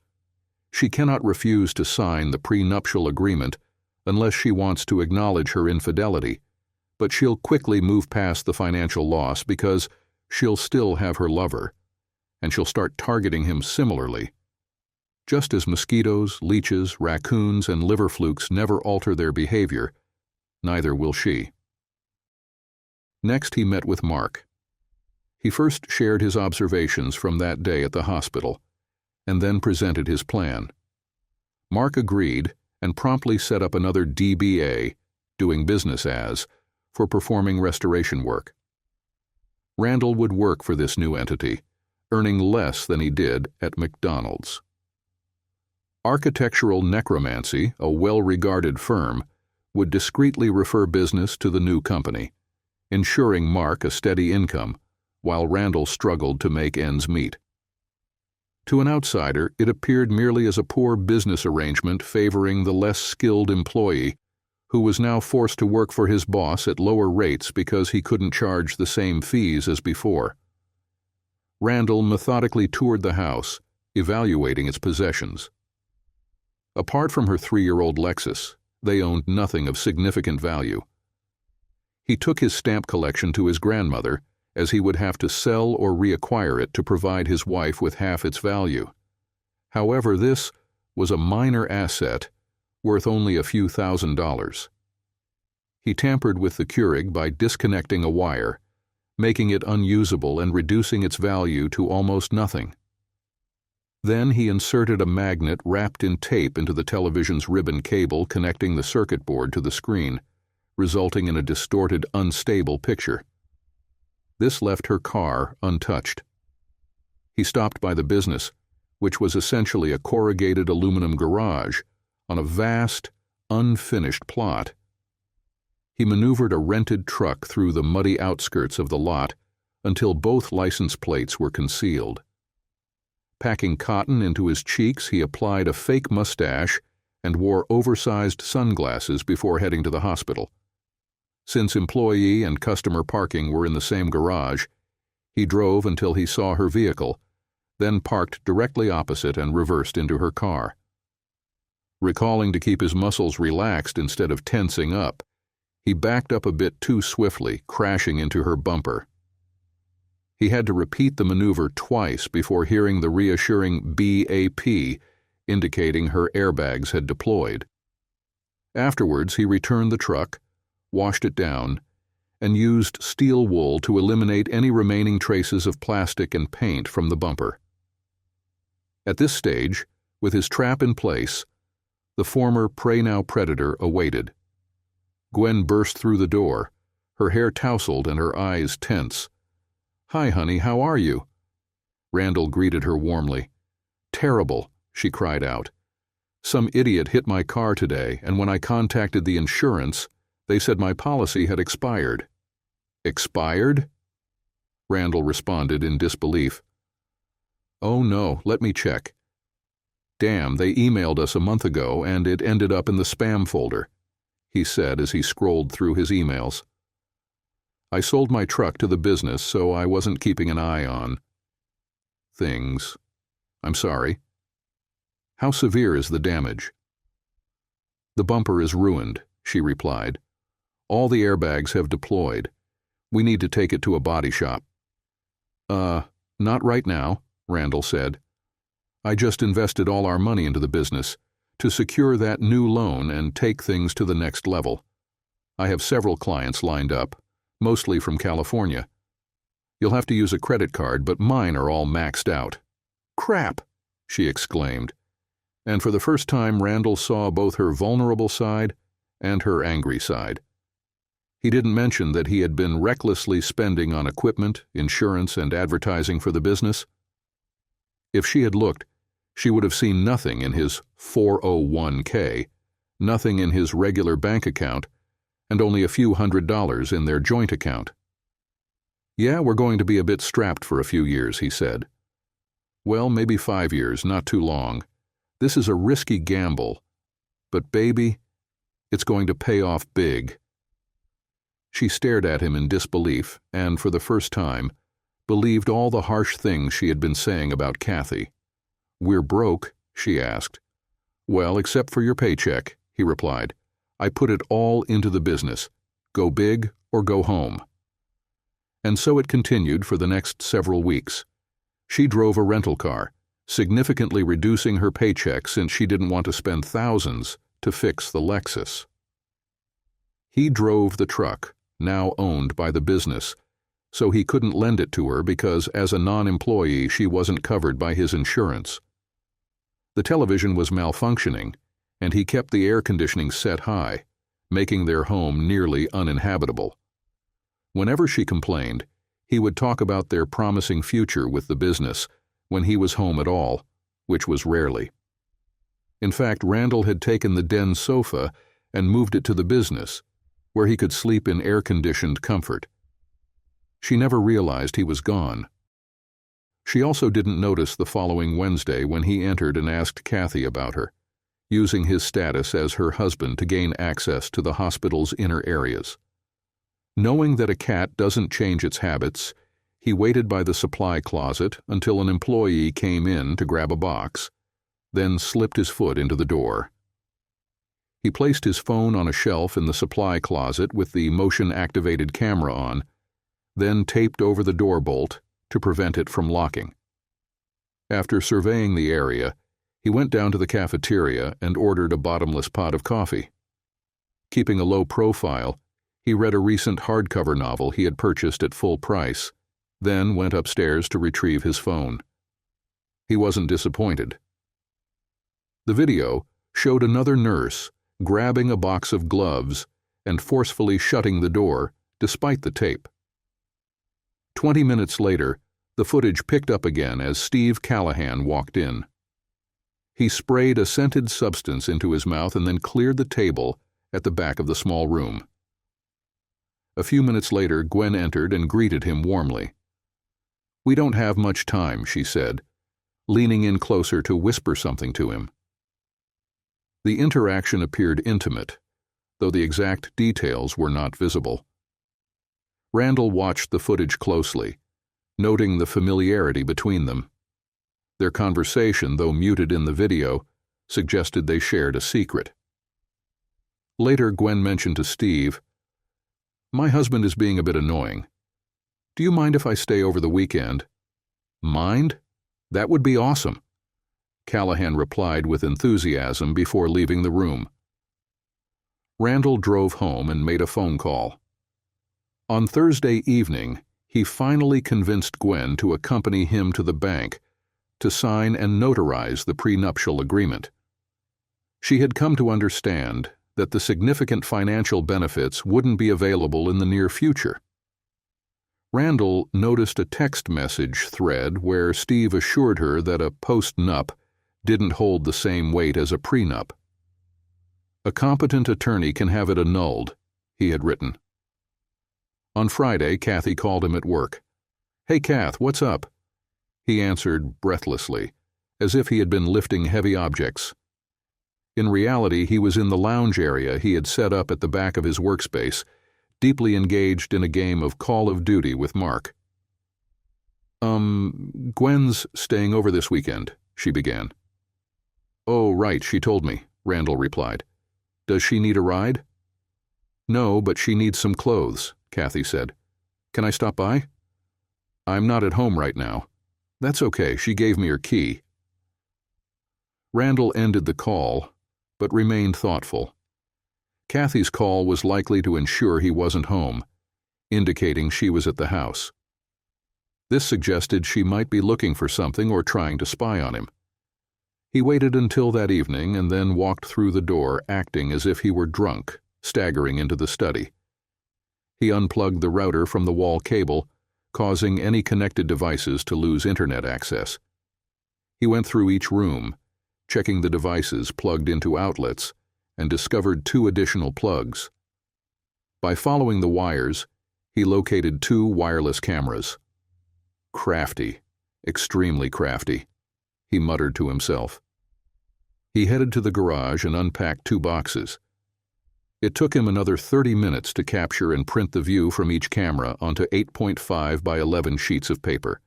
She cannot refuse to sign the prenuptial agreement unless she wants to acknowledge her infidelity, but she'll quickly move past the financial loss because she'll still have her lover, and she'll start targeting him similarly. Just as mosquitoes, leeches, raccoons, and liver flukes never alter their behavior, neither will she. Next, he met with Mark. He first shared his observations from that day at the hospital, and then presented his plan. Mark agreed and promptly set up another DBA, doing business as, for performing restoration work. Randall would work for this new entity, earning less than he did at McDonald's. Architectural Necromancy, a well-regarded firm, would discreetly refer business to the new company, ensuring Mark a steady income, while Randall struggled to make ends meet. To an outsider, it appeared merely as a poor business arrangement favoring the less skilled employee, who was now forced to work for his boss at lower rates because he couldn't charge the same fees as before. Randall methodically toured the house, evaluating its possessions. Apart from her 3-year-old Lexus, they owned nothing of significant value. He took his stamp collection to his grandmother, as he would have to sell or reacquire it to provide his wife with half its value. However, this was a minor asset, worth only a few $1,000s. He tampered with the Keurig by disconnecting a wire, making it unusable and reducing its value to almost nothing. Then he inserted a magnet wrapped in tape into the television's ribbon cable connecting the circuit board to the screen, resulting in a distorted, unstable picture. This left her car untouched. He stopped by the business, which was essentially a corrugated aluminum garage on a vast, unfinished plot. He maneuvered a rented truck through the muddy outskirts of the lot until both license plates were concealed. Packing cotton into his cheeks, he applied a fake mustache and wore oversized sunglasses before heading to the hospital. Since employee and customer parking were in the same garage, he drove until he saw her vehicle, then parked directly opposite and reversed into her car. Recalling to keep his muscles relaxed instead of tensing up, he backed up a bit too swiftly, crashing into her bumper. He had to repeat the maneuver twice before hearing the reassuring BAP, indicating her airbags had deployed. Afterwards, he returned the truck, washed it down, and used steel wool to eliminate any remaining traces of plastic and paint from the bumper. At this stage, with his trap in place, the former prey-now predator awaited. Gwen burst through the door, her hair tousled and her eyes tense. "Hi, honey, how are you?" Randall greeted her warmly. "Terrible," she cried out. "Some idiot hit my car today, and when I contacted the insurance, they said my policy had expired." "Expired?" Randall responded in disbelief. "Oh no, let me check. Damn, they emailed us a month ago and it ended up in the spam folder," he said as he scrolled through his emails. "I sold my truck to the business, so I wasn't keeping an eye on things. I'm sorry. How severe is the damage?" "The bumper is ruined," she replied. "All the airbags have deployed. We need to take it to a body shop." Not right now," Randall said. "I just invested all our money into the business. to secure that new loan and take things to the next level. I have several clients lined up, mostly from California. You'll have to use a credit card, but mine are all maxed out." "Crap!" she exclaimed, and for the first time Randall saw both her vulnerable side and her angry side. He didn't mention that he had been recklessly spending on equipment, insurance, and advertising for the business. If she had looked, she would have seen nothing in his 401k, nothing in his regular bank account, and only a few $100s in their joint account. "Yeah, we're going to be a bit strapped for a few years," he said. "Well, maybe 5 years, not too long. This is a risky gamble, but baby, it's going to pay off big." She stared at him in disbelief and, for the first time, believed all the harsh things she had been saying about Kathy. "We're broke?" she asked. "Well, except for your paycheck," he replied. "I put it all into the business. Go big or go home." And so it continued for the next several weeks. She drove a rental car, significantly reducing her paycheck since she didn't want to spend thousands to fix the Lexus. He drove the truck, now owned by the business, so he couldn't lend it to her because as a non-employee she wasn't covered by his insurance. The television was malfunctioning, and he kept the air conditioning set high, making their home nearly uninhabitable. Whenever she complained, he would talk about their promising future with the business when he was home at all, which was rarely. In fact, Randall had taken the den sofa and moved it to the business, where he could sleep in air-conditioned comfort. She never realized he was gone. She also didn't notice the following Wednesday when he entered and asked Kathy about her, using his status as her husband to gain access to the hospital's inner areas. Knowing that a cat doesn't change its habits, he waited by the supply closet until an employee came in to grab a box, then slipped his foot into the door. He placed his phone on a shelf in the supply closet with the motion-activated camera on, then taped over the door bolt to prevent it from locking. After surveying the area, he went down to the cafeteria and ordered a bottomless pot of coffee. Keeping a low profile, he read a recent hardcover novel he had purchased at full price, then went upstairs to retrieve his phone. He wasn't disappointed. The video showed another nurse grabbing a box of gloves and forcefully shutting the door, despite the tape. 20 minutes later, the footage picked up again as Steve Callahan walked in. He sprayed a scented substance into his mouth and then cleared the table at the back of the small room. A few minutes later, Gwen entered and greeted him warmly. "We don't have much time," she said, leaning in closer to whisper something to him. The interaction appeared intimate, though the exact details were not visible. Randall watched the footage closely, noting the familiarity between them. Their conversation, though muted in the video, suggested they shared a secret. Later, Gwen mentioned to Steve, "My husband is being a bit annoying. Do you mind if I stay over the weekend?" "Mind? That would be awesome," Callahan replied with enthusiasm before leaving the room. Randall drove home and made a phone call. On Thursday evening, he finally convinced Gwen to accompany him to the bank to sign and notarize the prenuptial agreement. She had come to understand that the significant financial benefits wouldn't be available in the near future. Randall noticed a text message thread where Steve assured her that a post-nup didn't hold the same weight as a prenup. "A competent attorney can have it annulled," he had written. On Friday, Kathy called him at work. "Hey, Kath, what's up?" He answered breathlessly, as if he had been lifting heavy objects. In reality, he was in the lounge area he had set up at the back of his workspace, deeply engaged in a game of Call of Duty with Mark. Gwen's staying over this weekend," she began. "Oh, right, she told me," Randall replied. "Does she need a ride?" "No, but she needs some clothes," Kathy said. "Can I stop by?" "I'm not at home right now." "That's okay, she gave me her key." Randall ended the call, but remained thoughtful. Kathy's call was likely to ensure he wasn't home, indicating she was at the house. This suggested she might be looking for something or trying to spy on him. He waited until that evening and then walked through the door, acting as if he were drunk, staggering into the study. He unplugged the router from the wall cable, causing any connected devices to lose internet access. He went through each room, checking the devices plugged into outlets, and discovered 2 additional plugs. By following the wires, he located 2 wireless cameras. Crafty, extremely crafty, he muttered to himself. He headed to the garage and unpacked 2 boxes. It took him another 30 minutes to capture and print the view from each camera onto 8.5 by 11 sheets of paper.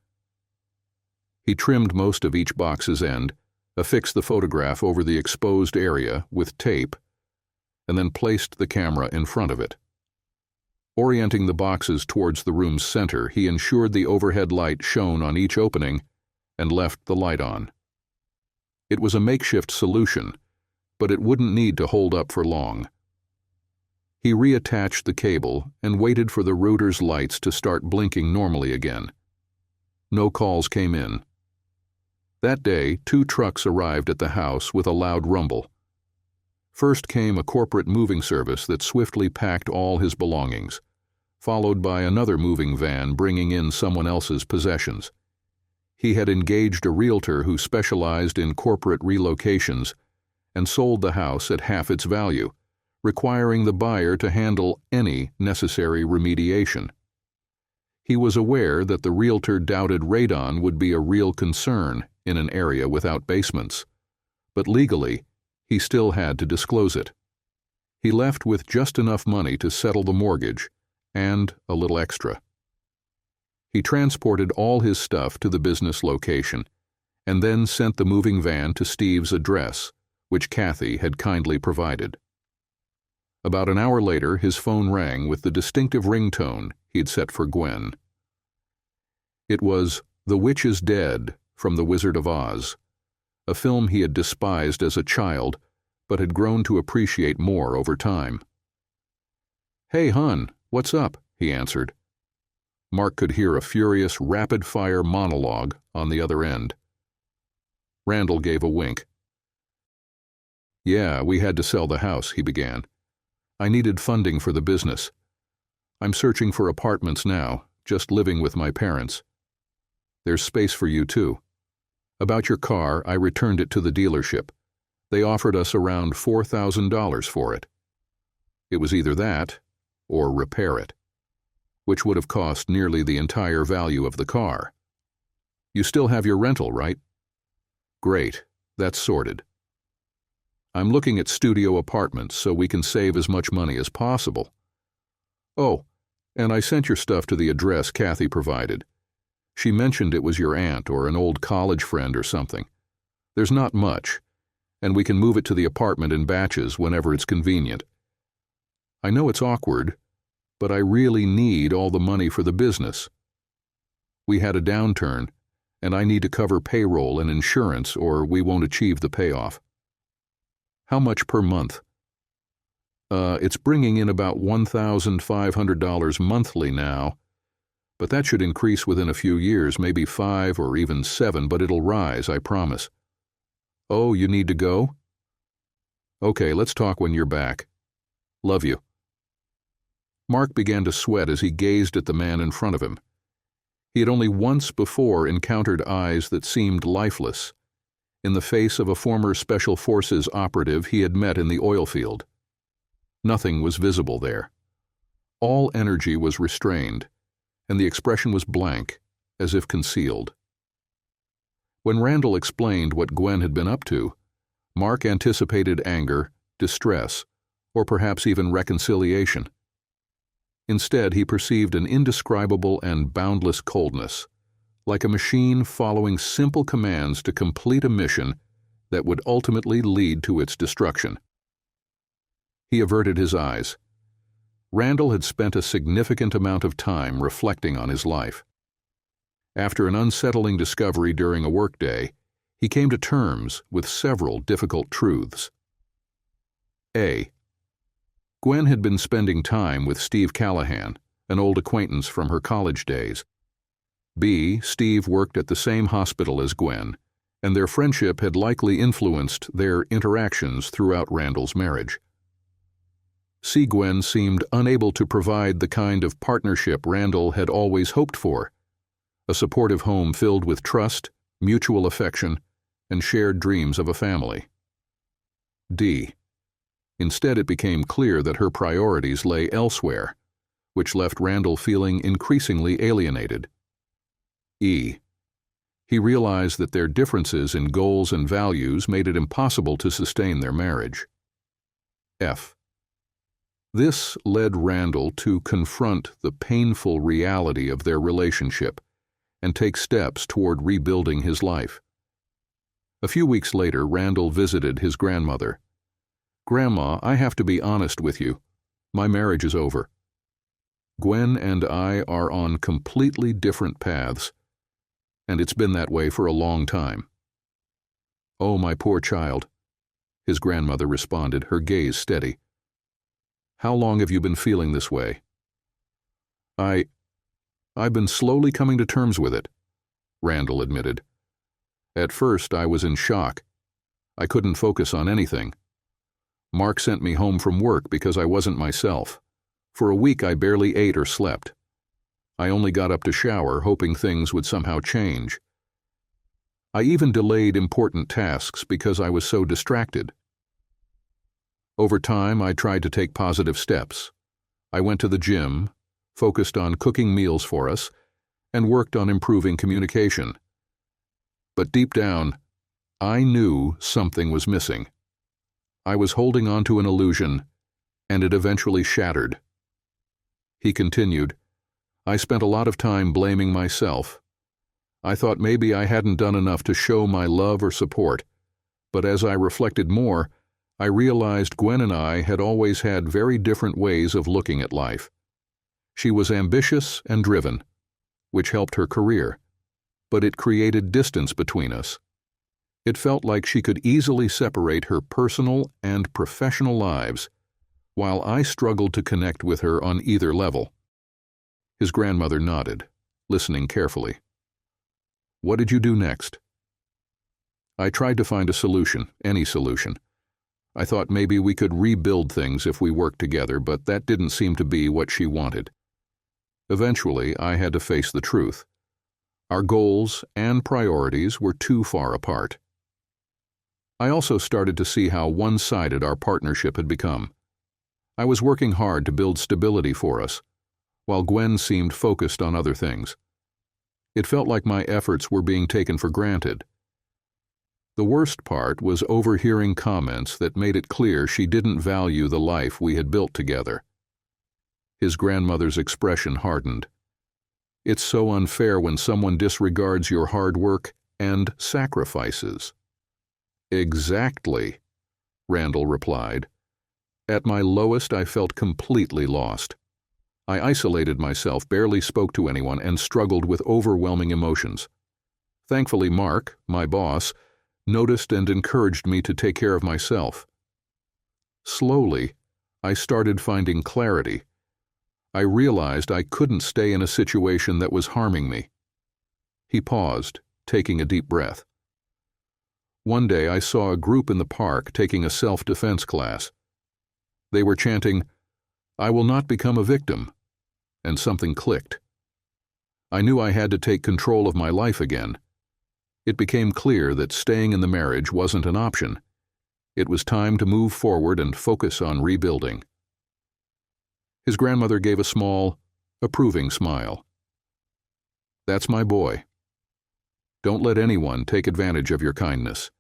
He trimmed most of each box's end, affixed the photograph over the exposed area with tape, and then placed the camera in front of it. Orienting the boxes towards the room's center, he ensured the overhead light shone on each opening and left the light on. It was a makeshift solution, but it wouldn't need to hold up for long. He reattached the cable and waited for the router's lights to start blinking normally again. No calls came in. That day, 2 trucks arrived at the house with a loud rumble. First came a corporate moving service that swiftly packed all his belongings, followed by another moving van bringing in someone else's possessions. He had engaged a realtor who specialized in corporate relocations and sold the house at half its value, requiring the buyer to handle any necessary remediation. He was aware that the realtor doubted radon would be a real concern in an area without basements, but legally, he still had to disclose it. He left with just enough money to settle the mortgage and a little extra. He transported all his stuff to the business location and then sent the moving van to Steve's address, which Kathy had kindly provided. About an hour later, his phone rang with the distinctive ringtone he'd set for Gwen. It was The Witch is Dead from The Wizard of Oz, a film he had despised as a child but had grown to appreciate more over time. "Hey, hon, what's up?" he answered. Mark could hear a furious, rapid-fire monologue on the other end. Randall gave a wink. "Yeah, we had to sell the house," he began. "I needed funding for the business. I'm searching for apartments now, just living with my parents. There's space for you, too. About your car, I returned it to the dealership. They offered us around $4,000 for it. It was either that or repair it, which would have cost nearly the entire value of the car. You still have your rental, right? Great, that's sorted. I'm looking at studio apartments so we can save as much money as possible. Oh, and I sent your stuff to the address Kathy provided. She mentioned it was your aunt or an old college friend or something. There's not much, and we can move it to the apartment in batches whenever it's convenient. I know it's awkward, but I really need all the money for the business. We had a downturn, and I need to cover payroll and insurance or we won't achieve the payoff. How much per month? It's bringing in about $1,500 monthly now, but that should increase within a few years, maybe 5 or even 7, but it'll rise, I promise. Oh, you need to go? Okay, let's talk when you're back. Love you." Mark began to sweat as he gazed at the man in front of him. He had only once before encountered eyes that seemed lifeless, in the face of a former Special Forces operative he had met in the oil field. Nothing was visible there. All energy was restrained, and the expression was blank, as if concealed. When Randall explained what Gwen had been up to, Mark anticipated anger, distress, or perhaps even reconciliation. Instead, he perceived an indescribable and boundless coldness, like a machine following simple commands to complete a mission that would ultimately lead to its destruction. He averted his eyes. Randall had spent a significant amount of time reflecting on his life. After an unsettling discovery during a workday, he came to terms with several difficult truths. A. Gwen had been spending time with Steve Callahan, an old acquaintance from her college days. B. Steve worked at the same hospital as Gwen, and their friendship had likely influenced their interactions throughout Randall's marriage. C. Gwen seemed unable to provide the kind of partnership Randall had always hoped for, a supportive home filled with trust, mutual affection, and shared dreams of a family. D. Instead, it became clear that her priorities lay elsewhere, which left Randall feeling increasingly alienated. E. He realized that their differences in goals and values made it impossible to sustain their marriage. F. This led Randall to confront the painful reality of their relationship and take steps toward rebuilding his life. A few weeks later, Randall visited his grandmother. "Grandma, I have to be honest with you. My marriage is over. Gwen and I are on completely different paths, and it's been that way for a long time." "Oh, my poor child," his grandmother responded, her gaze steady. "How long have you been feeling this way?" I've been slowly coming to terms with it," Randall admitted. "At first, I was in shock. I couldn't focus on anything. Mark sent me home from work because I wasn't myself. For a week, I barely ate or slept. I only got up to shower, hoping things would somehow change. I even delayed important tasks because I was so distracted. Over time, I tried to take positive steps. I went to the gym, focused on cooking meals for us, and worked on improving communication. But deep down, I knew something was missing. I was holding on to an illusion, and it eventually shattered." He continued, "I spent a lot of time blaming myself. I thought maybe I hadn't done enough to show my love or support, but as I reflected more, I realized Gwen and I had always had very different ways of looking at life. She was ambitious and driven, which helped her career, but it created distance between us. It felt like she could easily separate her personal and professional lives, while I struggled to connect with her on either level." His grandmother nodded, listening carefully. "What did you do next?" "I tried to find a solution, any solution. I thought maybe we could rebuild things if we worked together, but that didn't seem to be what she wanted. Eventually, I had to face the truth. Our goals and priorities were too far apart. I also started to see how one-sided our partnership had become. I was working hard to build stability for us, while Gwen seemed focused on other things. It felt like my efforts were being taken for granted. The worst part was overhearing comments that made it clear she didn't value the life we had built together." His grandmother's expression hardened. "It's so unfair when someone disregards your hard work and sacrifices." "Exactly," Randall replied. "At my lowest, I felt completely lost. I isolated myself, barely spoke to anyone, and struggled with overwhelming emotions. Thankfully, Mark, my boss, noticed and encouraged me to take care of myself. Slowly, I started finding clarity. I realized I couldn't stay in a situation that was harming me." He paused, taking a deep breath. "One day I saw a group in the park taking a self-defense class. They were chanting, 'I will not become a victim,' and something clicked. I knew I had to take control of my life again. It became clear that staying in the marriage wasn't an option. It was time to move forward and focus on rebuilding." His grandmother gave a small, approving smile. "That's my boy. Don't let anyone take advantage of your kindness.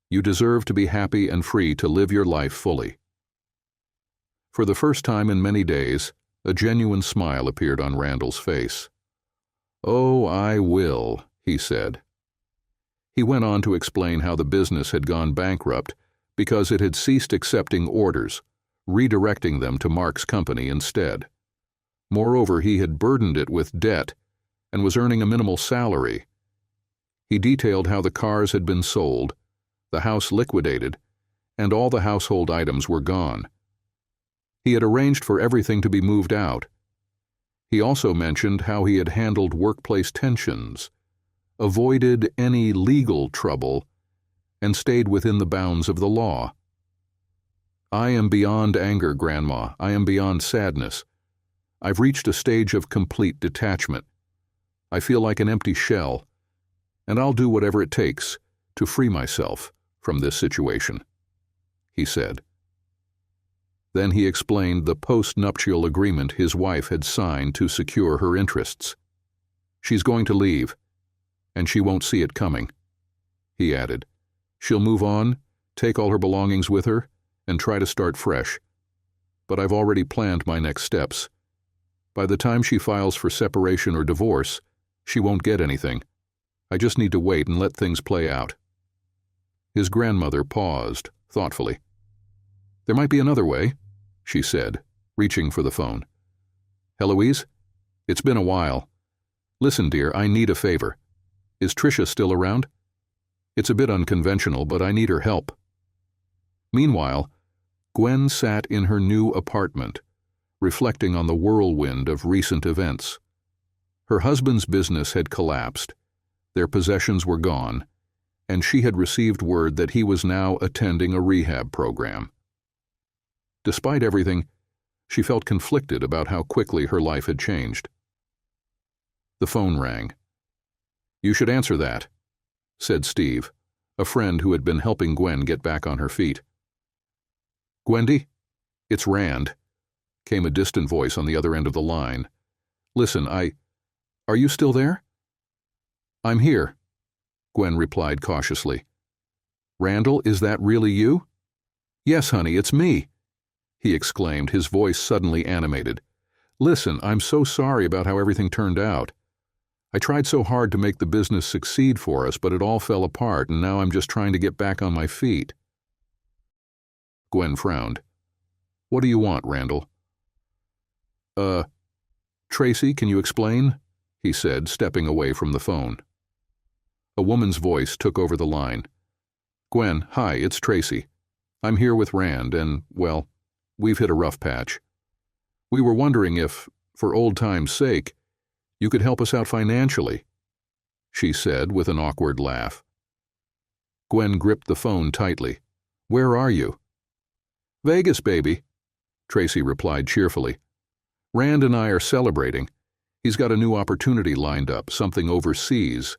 You deserve to be happy and free to live your life fully." For the first time in many days, a genuine smile appeared on Randall's face. "Oh, I will," he said. He went on to explain how the business had gone bankrupt because it had ceased accepting orders, redirecting them to Mark's company instead. Moreover, he had burdened it with debt and was earning a minimal salary. He detailed how the cars had been sold, the house liquidated, and all the household items were gone. He had arranged for everything to be moved out. He also mentioned how he had handled workplace tensions, avoided any legal trouble, and stayed within the bounds of the law. "I am beyond anger, Grandma. I am beyond sadness. I've reached a stage of complete detachment. I feel like an empty shell, and I'll do whatever it takes to free myself from this situation," he said. Then he explained the post-nuptial agreement his wife had signed to secure her interests. "She's going to leave, and she won't see it coming," he added. "She'll move on, take all her belongings with her, and try to start fresh. But I've already planned my next steps. By the time she files for separation or divorce, she won't get anything. I just need to wait and let things play out." His grandmother paused, thoughtfully. "There might be another way," she said, reaching for the phone. "Heloise? It's been a while. Listen, dear, I need a favor. Is Tricia still around? It's a bit unconventional, but I need her help." Meanwhile, Gwen sat in her new apartment, reflecting on the whirlwind of recent events. Her husband's business had collapsed, their possessions were gone, and she had received word that he was now attending a rehab program. Despite everything, she felt conflicted about how quickly her life had changed. The phone rang. "You should answer that," said Steve, a friend who had been helping Gwen get back on her feet. "Gwendy? It's Rand," came a distant voice on the other end of the line. "Listen, are you still there?" "I'm here," Gwen replied cautiously. "Randall, is that really you?" "Yes, honey, it's me," he exclaimed, his voice suddenly animated. "Listen, I'm so sorry about how everything turned out. I tried so hard to make the business succeed for us, but it all fell apart, and now I'm just trying to get back on my feet." Gwen frowned. "What do you want, Randall?" Tracy, can you explain?" he said, stepping away from the phone. A woman's voice took over the line. "Gwen, hi, it's Tracy. I'm here with Rand, and, well, we've hit a rough patch. We were wondering if, for old time's sake, you could help us out financially," she said with an awkward laugh. Gwen gripped the phone tightly. "Where are you?" "Vegas, baby," Tracy replied cheerfully. "Rand and I are celebrating. He's got a new opportunity lined up, something overseas."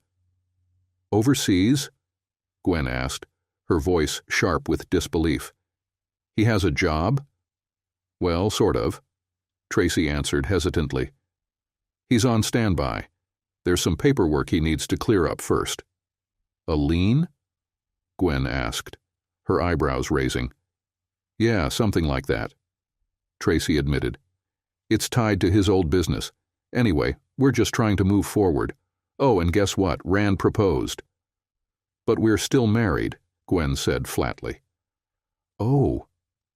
"Overseas?" Gwen asked, her voice sharp with disbelief. "He has a job?" "Well, sort of," Tracy answered hesitantly. "He's on standby. There's some paperwork he needs to clear up first." "A lien?" Gwen asked, her eyebrows raising. "Yeah, something like that," Tracy admitted. "It's tied to his old business. Anyway, we're just trying to move forward. Oh, and guess what? Rand proposed." "But we're still married," Gwen said flatly. "Oh,"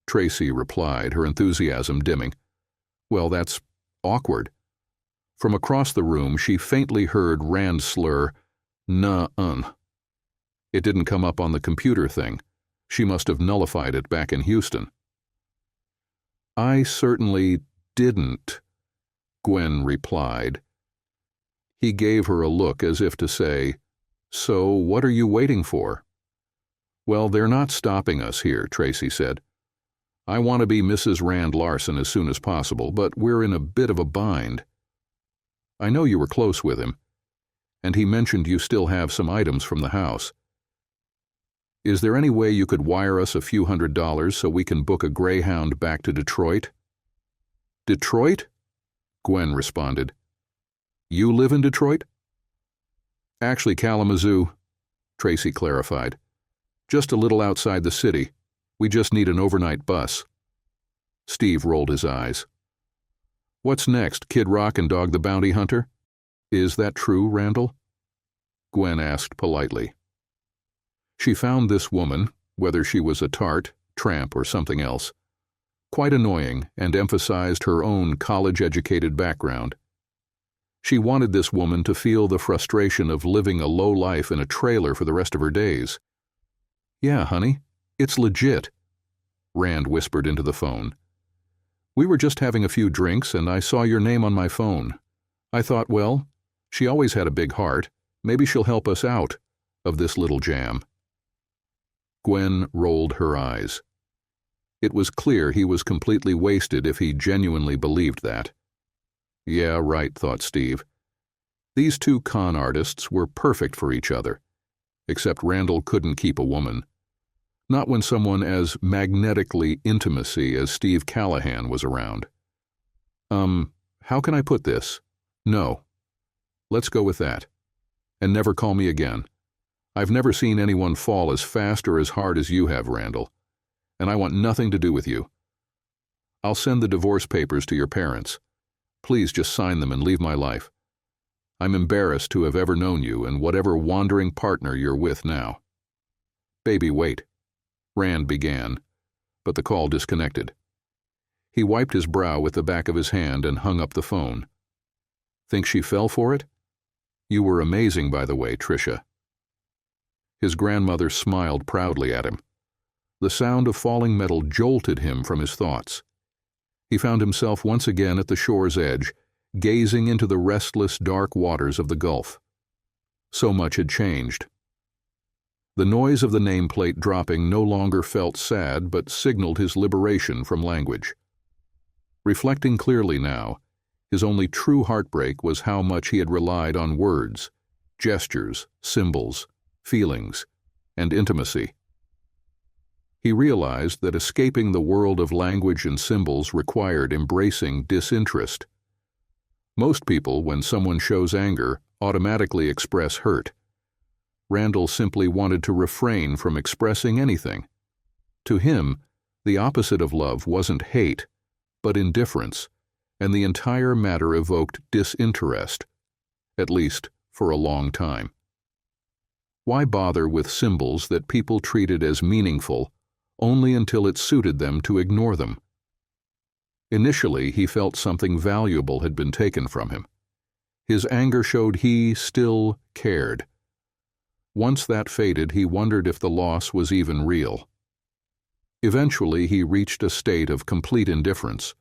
Tracy replied, her enthusiasm dimming. "Well, that's awkward." From across the room, she faintly heard Rand slur, "Nuh-un." It didn't come up on the computer thing. She must have nullified it back in Houston. "I certainly didn't," Gwen replied. He gave her a look as if to say, "So what are you waiting for?" "Well, they're not stopping us here," Tracy said. "I want to be Mrs. Rand Larson as soon as possible, but we're in a bit of a bind. I know you were close with him, and he mentioned you still have some items from the house. Is there any way you could wire us a few $100s so we can book a Greyhound back to Detroit?" "Detroit?" Gwen responded. "You live in Detroit?" "Actually, Kalamazoo," Tracy clarified. "Just a little outside the city. We just need an overnight bus." Steve rolled his eyes. "What's next, Kid Rock and Dog the Bounty Hunter? Is that true, Randall?" Gwen asked politely. She found this woman, whether she was a tart, tramp, or something else, quite annoying, and emphasized her own college-educated background. She wanted this woman to feel the frustration of living a low life in a trailer for the rest of her days. "Yeah, honey, it's legit," Rand whispered into the phone. "We were just having a few drinks and I saw your name on my phone. I thought, well, she always had a big heart. Maybe she'll help us out of this little jam." Gwen rolled her eyes. It was clear he was completely wasted if he genuinely believed that. Yeah, right, thought Steve. These two con artists were perfect for each other, except Randall couldn't keep a woman. Not when someone as magnetically intimacy as Steve Callahan was around. How can I put this? No. Let's go with that. And never call me again. I've never seen anyone fall as fast or as hard as you have, Randall. And I want nothing to do with you. I'll send the divorce papers to your parents. Please just sign them and leave my life. I'm embarrassed to have ever known you and whatever wandering partner you're with now. Baby, wait. Rand began, but the call disconnected. He wiped his brow with the back of his hand and hung up the phone. Think she fell for it? You were amazing, by the way, Tricia. His grandmother smiled proudly at him. The sound of falling metal jolted him from his thoughts. He found himself once again at the shore's edge, gazing into the restless, dark waters of the Gulf. So much had changed. The noise of the nameplate dropping no longer felt sad, but signaled his liberation from language. Reflecting clearly now, his only true heartbreak was how much he had relied on words, gestures, symbols, feelings, and intimacy. He realized that escaping the world of language and symbols required embracing disinterest. Most people, when someone shows anger, automatically express hurt. Randall simply wanted to refrain from expressing anything. To him, the opposite of love wasn't hate, but indifference, and the entire matter evoked disinterest, at least for a long time. Why bother with symbols that people treated as meaningful only until it suited them to ignore them? Initially, he felt something valuable had been taken from him. His anger showed he still cared. Once that faded, he wondered if the loss was even real. Eventually, he reached a state of complete indifference,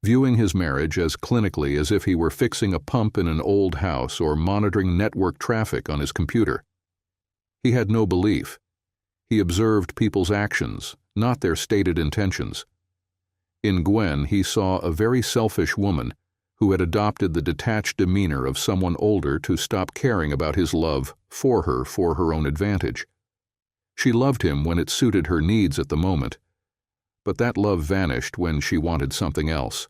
viewing his marriage as clinically as if he were fixing a pump in an old house or monitoring network traffic on his computer. He had no belief. He observed people's actions, not their stated intentions. In Gwen, he saw a very selfish woman who had adopted the detached demeanor of someone older to stop caring about his love for her own advantage. She loved him when it suited her needs at the moment, but that love vanished when she wanted something else.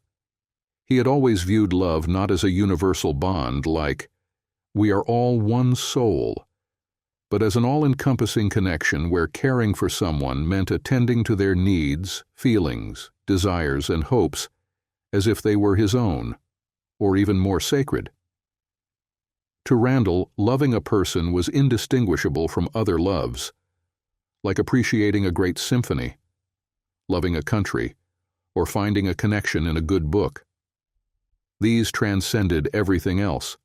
He had always viewed love not as a universal bond like, we are all one soul, but as an all-encompassing connection where caring for someone meant attending to their needs, feelings, desires, and hopes as if they were his own, or even more sacred. To Randall, loving a person was indistinguishable from other loves, like appreciating a great symphony, loving a country, or finding a connection in a good book. These transcended everything else.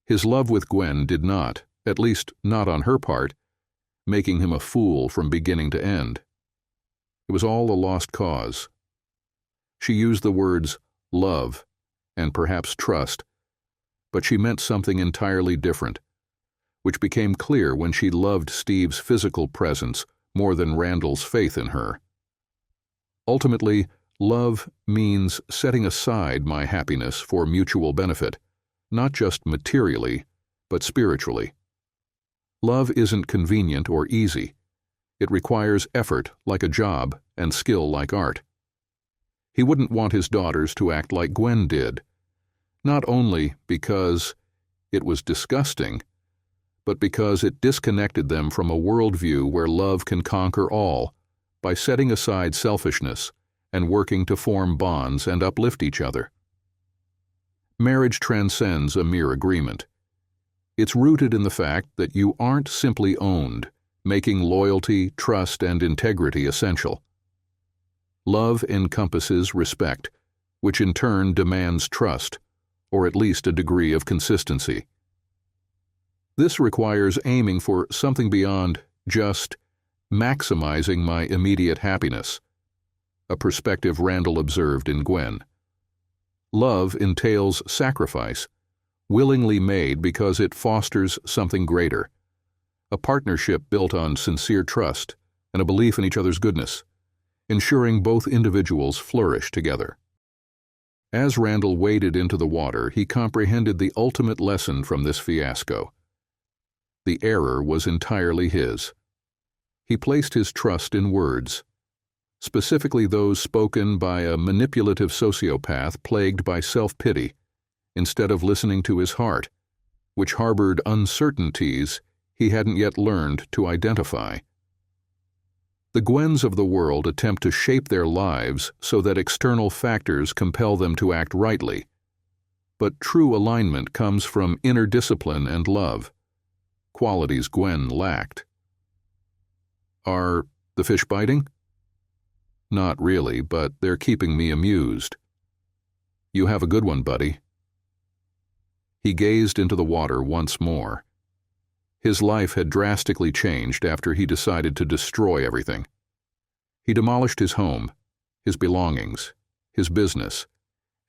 His love with Gwen did not, at least not on her part, making him a fool from beginning to end. It was all a lost cause. She used the words love and perhaps trust, but she meant something entirely different, which became clear when she loved Steve's physical presence more than Randall's faith in her. Ultimately, love means setting aside my happiness for mutual benefit, not just materially, but spiritually. Love isn't convenient or easy. It requires effort like a job and skill like art. He wouldn't want his daughters to act like Gwen did, not only because it was disgusting, but because it disconnected them from a worldview where love can conquer all by setting aside selfishness and working to form bonds and uplift each other. Marriage transcends a mere agreement. It's rooted in the fact that you aren't simply owned, making loyalty, trust, and integrity essential. Love encompasses respect, which in turn demands trust, or at least a degree of consistency. This requires aiming for something beyond just maximizing my immediate happiness, a perspective Randall observed in Gwen. Love entails sacrifice, willingly made because it fosters something greater, a partnership built on sincere trust and a belief in each other's goodness, ensuring both individuals flourish together. As Randall waded into the water, he comprehended the ultimate lesson from this fiasco. The error was entirely his. He placed his trust in words, specifically those spoken by a manipulative sociopath plagued by self-pity, instead of listening to his heart, which harbored uncertainties he hadn't yet learned to identify. The Gwens of the world attempt to shape their lives so that external factors compel them to act rightly, but true alignment comes from inner discipline and love, qualities Gwen lacked. Are the fish biting? Not really, but they're keeping me amused. You have a good one, buddy. He gazed into the water once more. His life had drastically changed after he decided to destroy everything. He demolished his home, his belongings, his business,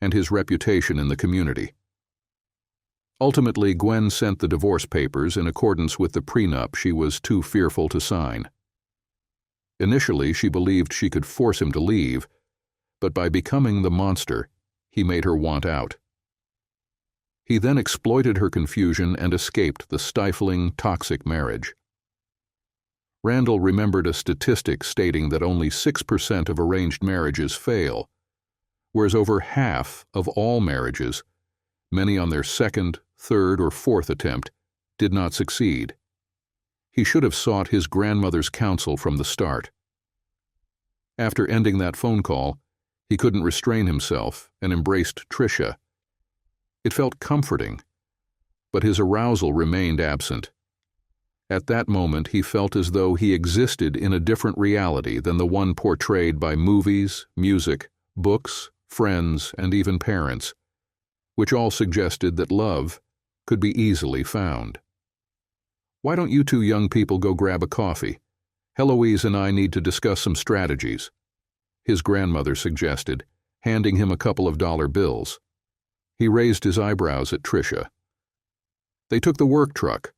and his reputation in the community. Ultimately, Gwen sent the divorce papers in accordance with the prenup she was too fearful to sign. Initially, she believed she could force him to leave, but by becoming the monster, he made her want out. He then exploited her confusion and escaped the stifling, toxic marriage. Randall remembered a statistic stating that only 6% of arranged marriages fail, whereas over half of all marriages, many on their second, third, or fourth attempt, did not succeed. He should have sought his grandmother's counsel from the start. After ending that phone call, he couldn't restrain himself and embraced Tricia. It felt comforting, but his arousal remained absent. At that moment, he felt as though he existed in a different reality than the one portrayed by movies, music, books, friends, and even parents, which all suggested that love could be easily found. Why don't you two young people go grab a coffee? Heloise and I need to discuss some strategies, his grandmother suggested, handing him a couple of dollar bills. He raised his eyebrows at Tricia. They took the work truck,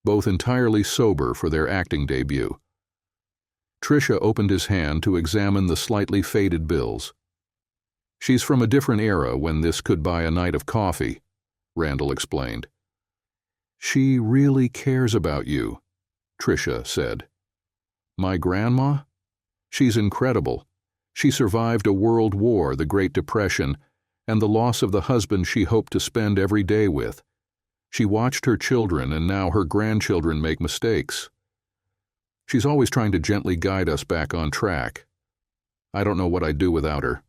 both entirely sober for their acting debut. Tricia opened his hand to examine the slightly faded bills. She's from a different era when this could buy a night of coffee, Randall explained. She really cares about you, Tricia said. My grandma? She's incredible. She survived a world war, the Great Depression, and the loss of the husband she hoped to spend every day with. She watched her children, and now her grandchildren make mistakes. She's always trying to gently guide us back on track. I don't know what I'd do without her.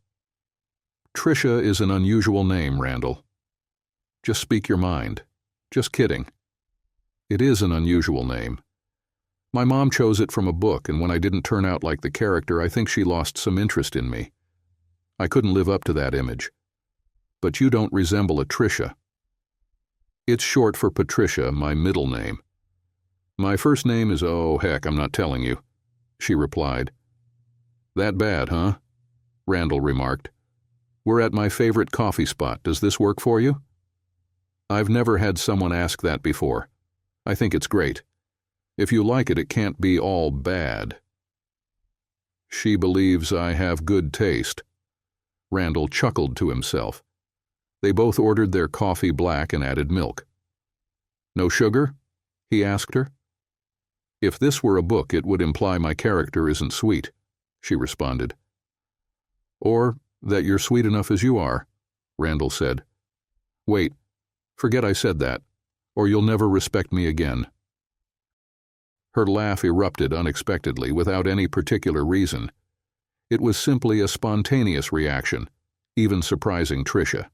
Tricia is an unusual name, Randall. Just speak your mind. Just kidding. It is an unusual name. My mom chose it from a book, and when I didn't turn out like the character, I think she lost some interest in me. I couldn't live up to that image. But you don't resemble a Tricia. It's short for Patricia, my middle name. My first name is, oh heck, I'm not telling you, she replied. That bad, huh? Randall remarked. We're at my favorite coffee spot. Does this work for you? I've never had someone ask that before. I think it's great. If you like it, it can't be all bad. She believes I have good taste. Randall chuckled to himself. They both ordered their coffee black and added milk. No sugar? He asked her. If this were a book, it would imply my character isn't sweet, she responded. Or that you're sweet enough as you are, Randall said. Wait, forget I said that, or you'll never respect me again. Her laugh erupted unexpectedly without any particular reason. It was simply a spontaneous reaction, even surprising Tricia.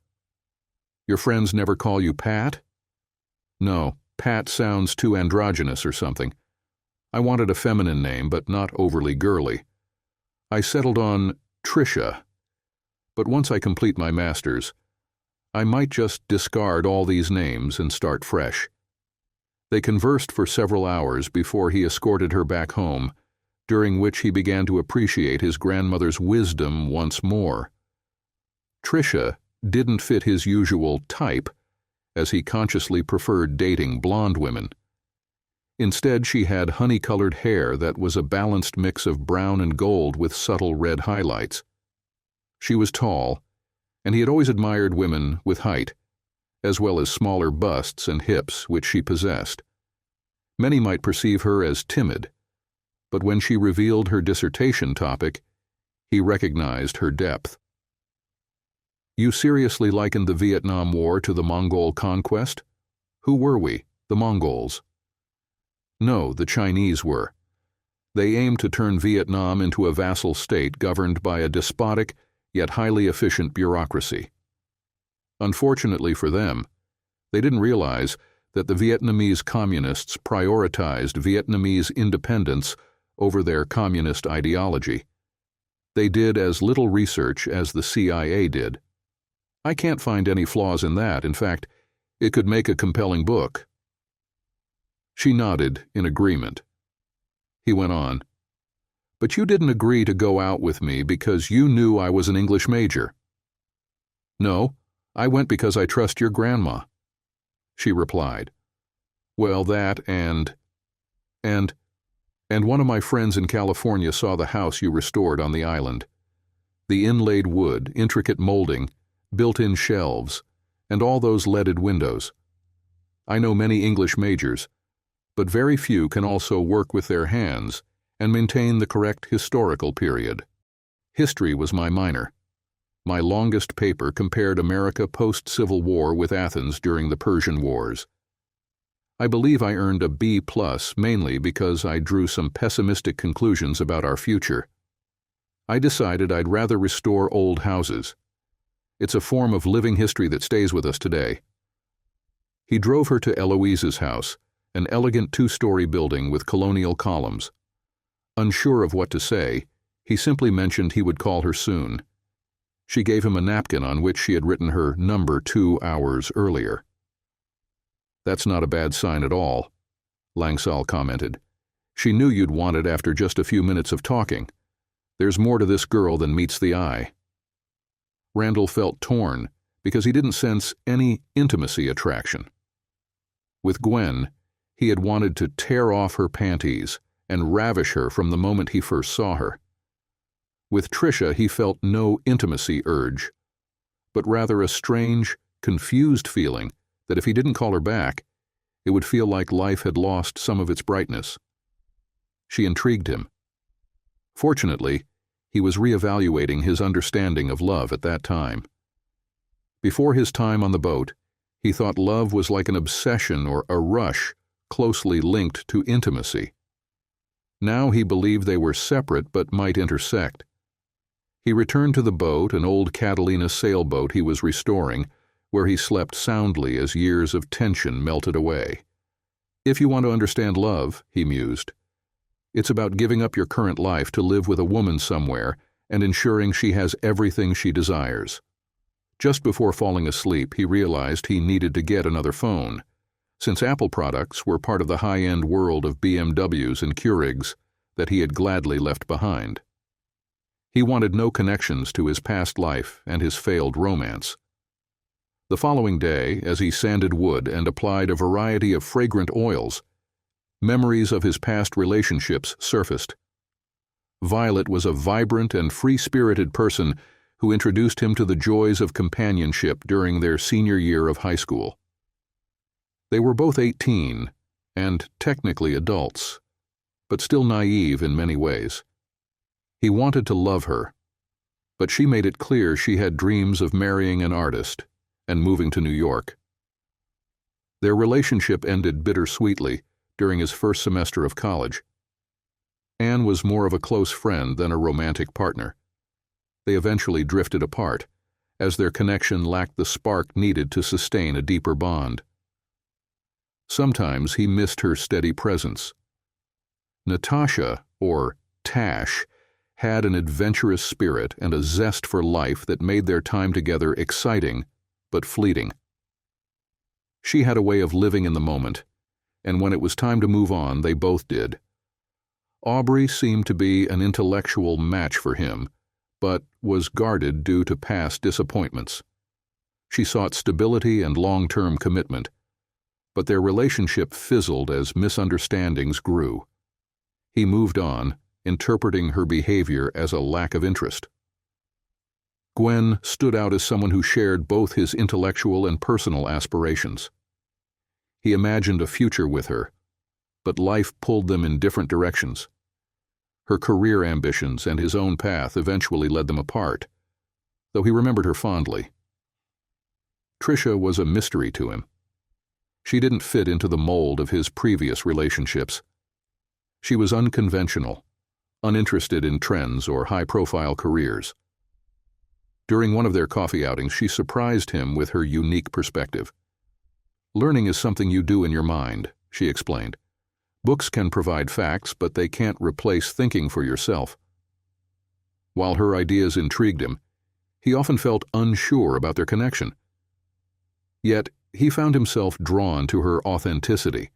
Your friends never call you Pat? No, Pat sounds too androgynous or something. I wanted a feminine name, but not overly girly. I settled on Tricia, but once I complete my master's, I might just discard all these names and start fresh. They conversed for several hours before he escorted her back home, during which he began to appreciate his grandmother's wisdom once more. Tricia didn't fit his usual type, as he consciously preferred dating blonde women. Instead, she had honey-colored hair that was a balanced mix of brown and gold with subtle red highlights. She was tall, and he had always admired women with height, as well as smaller busts and hips which she possessed. Many might perceive her as timid, but when she revealed her dissertation topic, he recognized her depth. You seriously likened the Vietnam War to the Mongol conquest? Who were we, the Mongols? No, the Chinese were. They aimed to turn Vietnam into a vassal state governed by a despotic yet highly efficient bureaucracy. Unfortunately for them, they didn't realize that the Vietnamese communists prioritized Vietnamese independence over their communist ideology. They did as little research as the CIA did. I can't find any flaws in that. In fact, it could make a compelling book. She nodded in agreement. He went on, "But you didn't agree to go out with me because you knew I was an English major." "No, I went because I trust your grandma," she replied. "Well, that and one of my friends in California saw the house you restored on the island. The inlaid wood, intricate molding, built-in shelves, and all those leaded windows. I know many English majors, but very few can also work with their hands and maintain the correct historical period. History was my minor. My longest paper compared America post-Civil War with Athens during the Persian Wars. I believe I earned a B+, mainly because I drew some pessimistic conclusions about our future. I decided I'd rather restore old houses. It's a form of living history that stays with us today." He drove her to Eloise's house, an elegant two-story building with colonial columns. Unsure of what to say, he simply mentioned he would call her soon. She gave him a napkin on which she had written her number 2 hours earlier. "That's not a bad sign at all," Langsal commented. "She knew you'd want it after just a few minutes of talking. There's more to this girl than meets the eye." Randall felt torn because he didn't sense any intimacy attraction. With Gwen, he had wanted to tear off her panties and ravish her from the moment he first saw her. With Tricia, he felt no intimacy urge, but rather a strange, confused feeling that if he didn't call her back, it would feel like life had lost some of its brightness. She intrigued him. Fortunately, he was reevaluating his understanding of love at that time. Before his time on the boat, he thought love was like an obsession or a rush closely linked to intimacy. Now he believed they were separate but might intersect. He returned to the boat, an old Catalina sailboat he was restoring, where he slept soundly as years of tension melted away. "If you want to understand love," he mused, "it's about giving up your current life to live with a woman somewhere and ensuring she has everything she desires." Just before falling asleep, he realized he needed to get another phone, since Apple products were part of the high-end world of BMWs and Keurigs that he had gladly left behind. He wanted no connections to his past life and his failed romance. The following day, as he sanded wood and applied a variety of fragrant oils, memories of his past relationships surfaced. Violet was a vibrant and free-spirited person who introduced him to the joys of companionship during their senior year of high school. They were both 18 and technically adults, but still naive in many ways. He wanted to love her, but she made it clear she had dreams of marrying an artist and moving to New York. Their relationship ended bittersweetly during his first semester of college. Anne was more of a close friend than a romantic partner. They eventually drifted apart, as their connection lacked the spark needed to sustain a deeper bond. Sometimes he missed her steady presence. Natasha, or Tash, had an adventurous spirit and a zest for life that made their time together exciting but fleeting. She had a way of living in the moment, and when it was time to move on, they both did. Aubrey seemed to be an intellectual match for him, but was guarded due to past disappointments. She sought stability and long-term commitment, but their relationship fizzled as misunderstandings grew. He moved on, interpreting her behavior as a lack of interest. Gwen stood out as someone who shared both his intellectual and personal aspirations. He imagined a future with her, but life pulled them in different directions. Her career ambitions and his own path eventually led them apart, though he remembered her fondly. Tricia was a mystery to him. She didn't fit into the mold of his previous relationships. She was unconventional, uninterested in trends or high-profile careers. During one of their coffee outings, she surprised him with her unique perspective. "Learning is something you do in your mind," she explained. "Books can provide facts, but they can't replace thinking for yourself." While her ideas intrigued him, he often felt unsure about their connection. Yet, he found himself drawn to her authenticity.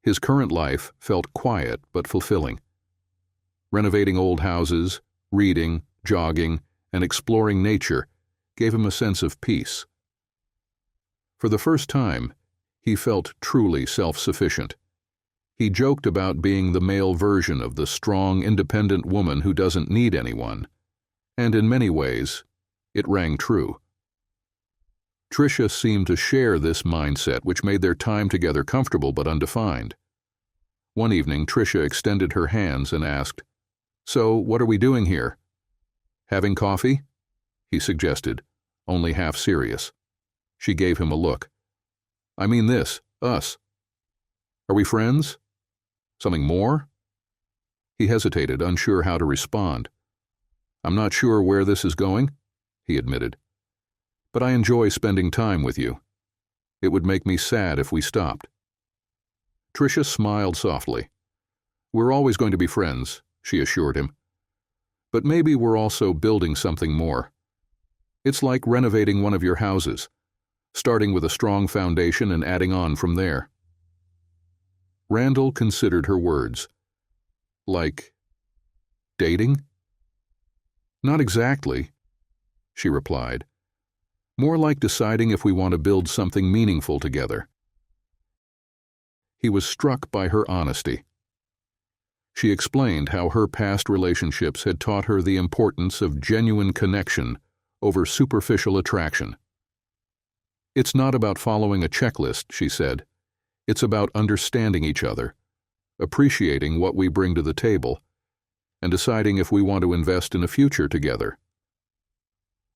His current life felt quiet but fulfilling. Renovating old houses, reading, jogging, and exploring nature gave him a sense of peace. For the first time, he felt truly self-sufficient. He joked about being the male version of the strong, independent woman who doesn't need anyone, and in many ways, it rang true. Tricia seemed to share this mindset, which made their time together comfortable but undefined. One evening, Tricia extended her hands and asked, "So, what are we doing here?" "Having coffee?" he suggested, only half serious. She gave him a look. "I mean this, us. Are we friends? Something more?" He hesitated, unsure how to respond. "I'm not sure where this is going," he admitted. "But I enjoy spending time with you. It would make me sad if we stopped." Tricia smiled softly. "We're always going to be friends," she assured him. "But maybe we're also building something more. It's like renovating one of your houses, starting with a strong foundation and adding on from there." Randall considered her words. "Like dating?" "Not exactly," she replied. "More like deciding if we want to build something meaningful together." He was struck by her honesty. She explained how her past relationships had taught her the importance of genuine connection over superficial attraction. "It's not about following a checklist," she said. "It's about understanding each other, appreciating what we bring to the table, and deciding if we want to invest in a future together."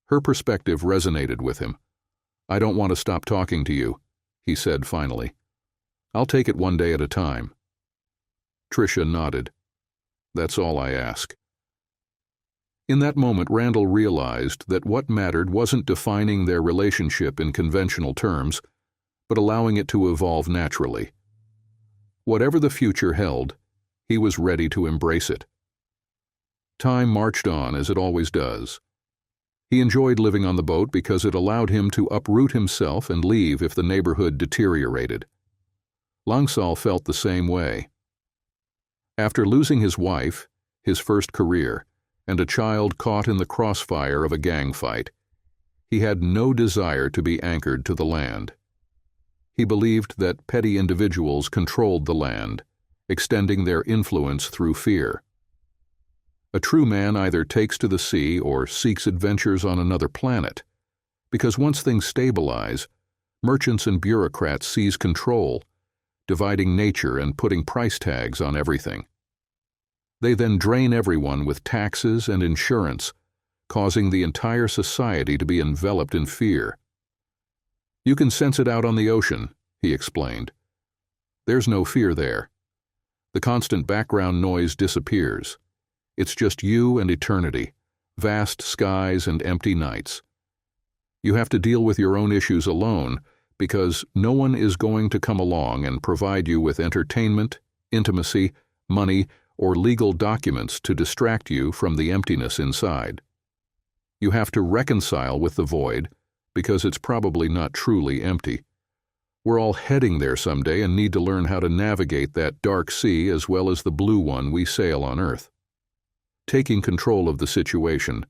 Her perspective resonated with him. "I don't want to stop talking to you," he said finally. "I'll take it one day at a time." Tricia nodded. "That's all I ask." In that moment, Randall realized that what mattered wasn't defining their relationship in conventional terms, but allowing it to evolve naturally. Whatever the future held, he was ready to embrace it. Time marched on as it always does. He enjoyed living on the boat because it allowed him to uproot himself and leave if the neighborhood deteriorated. Langsal felt the same way. After losing his wife, his first career, and a child caught in the crossfire of a gang fight, he had no desire to be anchored to the land. He believed that petty individuals controlled the land, extending their influence through fear. A true man either takes to the sea or seeks adventures on another planet, because once things stabilize, merchants and bureaucrats seize control, dividing nature and putting price tags on everything. They then drain everyone with taxes and insurance, causing the entire society to be enveloped in fear. "You can sense it out on the ocean," he explained. "There's no fear there. The constant background noise disappears. It's just you and eternity, vast skies and empty nights. You have to deal with your own issues alone, because no one is going to come along and provide you with entertainment, intimacy, money, or legal documents to distract you from the emptiness inside. You have to reconcile with the void, because it's probably not truly empty. We're all heading there someday and need to learn how to navigate that dark sea as well as the blue one we sail on Earth. Taking control of the situation,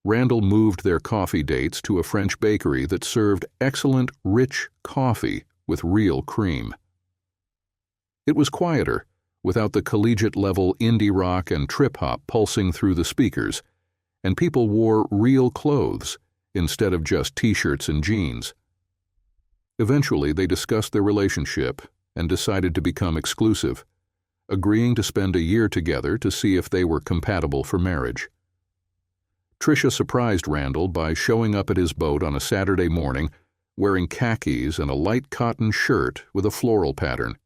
Randall moved their coffee dates to a French bakery that served excellent, rich coffee with real cream. It was quieter, without the collegiate-level indie rock and trip-hop pulsing through the speakers, and people wore real clothes instead of just t-shirts and jeans. Eventually, they discussed their relationship and decided to become exclusive, agreeing to spend a year together to see if they were compatible for marriage. Tricia surprised Randall by showing up at his boat on a Saturday morning wearing khakis and a light cotton shirt with a floral pattern.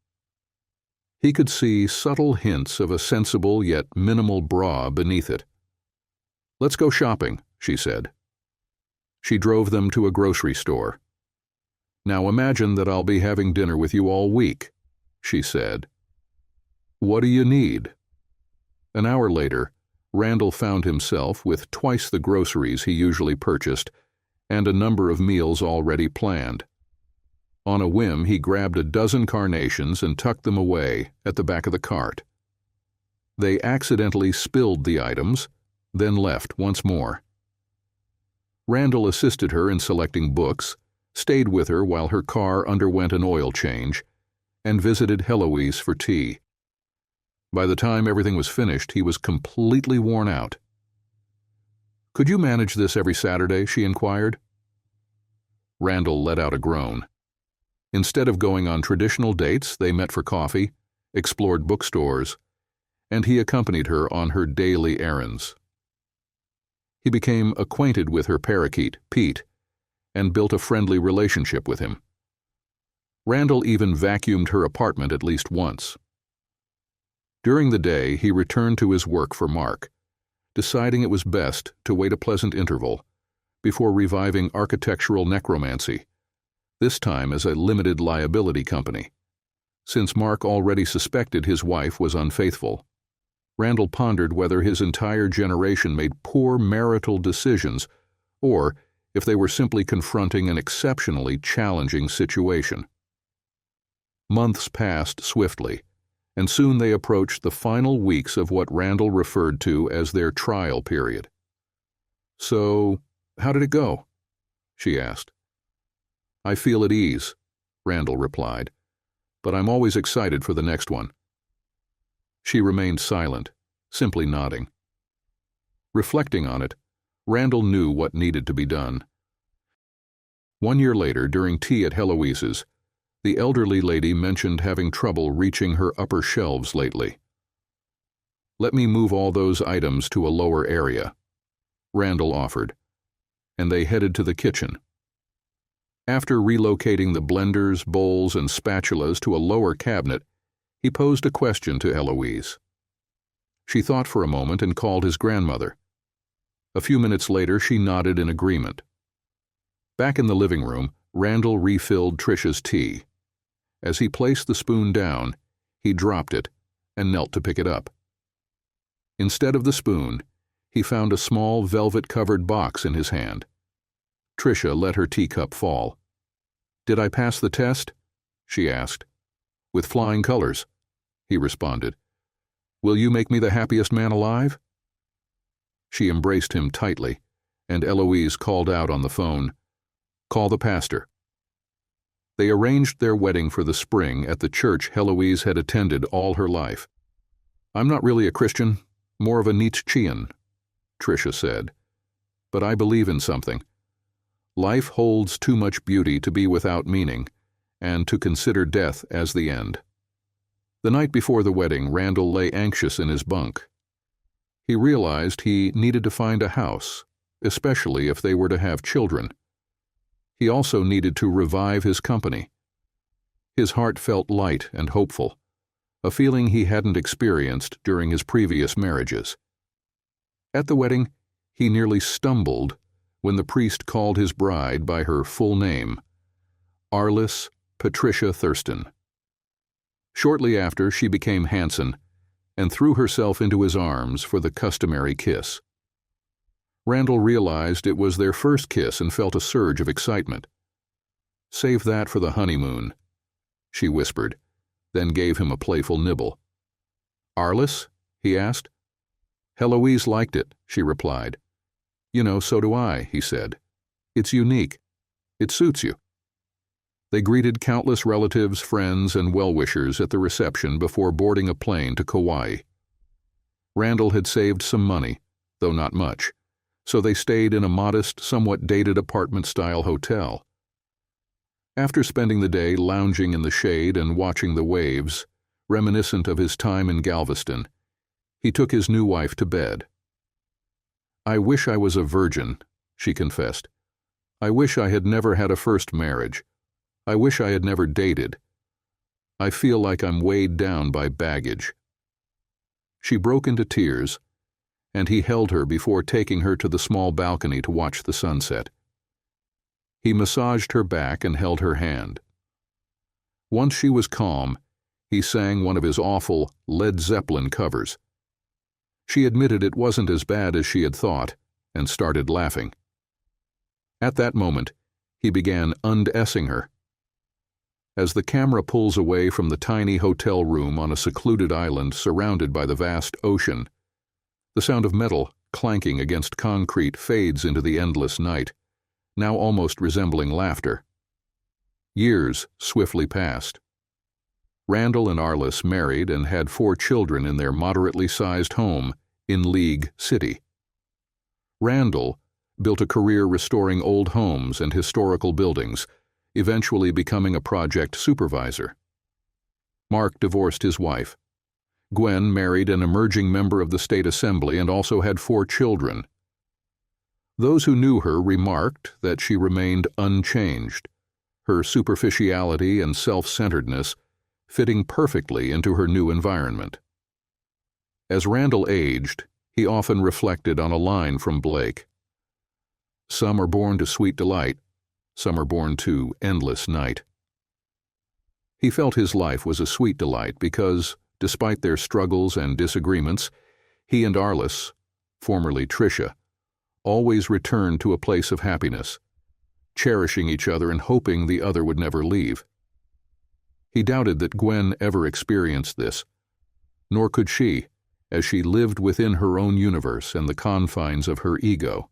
He could see subtle hints of a sensible yet minimal bra beneath it. "Let's go shopping," she said. She drove them to a grocery store. "Now imagine that I'll be having dinner with you all week," she said. "What do you need?" An hour later, Randall found himself with twice the groceries he usually purchased and a number of meals already planned. On a whim, he grabbed a dozen carnations and tucked them away at the back of the cart. They accidentally spilled the items, then left once more. Randall assisted her in selecting books, stayed with her while her car underwent an oil change, and visited Heloise for tea. By the time everything was finished, he was completely worn out. "Could you manage this every Saturday?" she inquired. Randall let out a groan. Instead of going on traditional dates, they met for coffee, explored bookstores, and he accompanied her on her daily errands. He became acquainted with her parakeet, Pete, and built a friendly relationship with him. Randall even vacuumed her apartment at least once. During the day, he returned to his work for Mark, deciding it was best to wait a pleasant interval before reviving architectural necromancy, this time as a limited liability company. Since Mark already suspected his wife was unfaithful, Randall pondered whether his entire generation made poor marital decisions or if they were simply confronting an exceptionally challenging situation. Months passed swiftly, and soon they approached the final weeks of what Randall referred to as their trial period. "So, how did it go?" she asked. "I feel at ease," Randall replied, "but I'm always excited for the next one." She remained silent, simply nodding. Reflecting on it, Randall knew what needed to be done. 1 year later, during tea at Heloise's, the elderly lady mentioned having trouble reaching her upper shelves lately. "Let me move all those items to a lower area," Randall offered, and they headed to the kitchen. After relocating the blenders, bowls, and spatulas to a lower cabinet, he posed a question to Heloise. She thought for a moment and called his grandmother. A few minutes later, she nodded in agreement. Back in the living room, Randall refilled Tricia's tea. As he placed the spoon down, he dropped it and knelt to pick it up. Instead of the spoon, he found a small velvet-covered box in his hand. Tricia let her teacup fall. "Did I pass the test?" she asked. "With flying colors," he responded. "Will you make me the happiest man alive?" She embraced him tightly, and Eloise called out on the phone, "Call the pastor." They arranged their wedding for the spring at the church Heloise had attended all her life. "I'm not really a Christian, more of a Nietzschean," Tricia said, "but I believe in something. Life holds too much beauty to be without meaning, and to consider death as the end." The night before the wedding, Randall lay anxious in his bunk. He realized he needed to find a house, especially if they were to have children. He also needed to revive his company. His heart felt light and hopeful, a feeling he hadn't experienced during his previous marriages. At the wedding, he nearly stumbled when the priest called his bride by her full name, Arliss Patricia Thurston. Shortly after, she became Hanson and threw herself into his arms for the customary kiss. Randall realized it was their first kiss and felt a surge of excitement. "Save that for the honeymoon," she whispered, then gave him a playful nibble. "Arliss?" he asked. "Heloise liked it," she replied. "You know, so do I," he said. "It's unique. It suits you." They greeted countless relatives, friends, and well-wishers at the reception before boarding a plane to Kauai. Randall had saved some money, though not much, so they stayed in a modest, somewhat dated apartment-style hotel. After spending the day lounging in the shade and watching the waves, reminiscent of his time in Galveston, he took his new wife to bed. "I wish I was a virgin," she confessed. "I wish I had never had a first marriage. I wish I had never dated. I feel like I'm weighed down by baggage." She broke into tears, and he held her before taking her to the small balcony to watch the sunset. He massaged her back and held her hand. Once she was calm, he sang one of his awful Led Zeppelin covers. She admitted it wasn't as bad as she had thought, and started laughing. At that moment, he began undressing her. As the camera pulls away from the tiny hotel room on a secluded island surrounded by the vast ocean, the sound of metal clanking against concrete fades into the endless night, now almost resembling laughter. Years swiftly passed. Randall and Arliss married and had 4 children in their moderately sized home in League City. Randall built a career restoring old homes and historical buildings, eventually becoming a project supervisor. Mark divorced his wife. Gwen married an emerging member of the state assembly and also had 4 children. Those who knew her remarked that she remained unchanged, her superficiality and self-centeredness fitting perfectly into her new environment. As Randall aged, he often reflected on a line from Blake. "Some are born to sweet delight, some are born to endless night." He felt his life was a sweet delight because, despite their struggles and disagreements, he and Arliss, formerly Tricia, always returned to a place of happiness, cherishing each other and hoping the other would never leave. He doubted that Gwen ever experienced this, nor could she, as she lived within her own universe and the confines of her ego.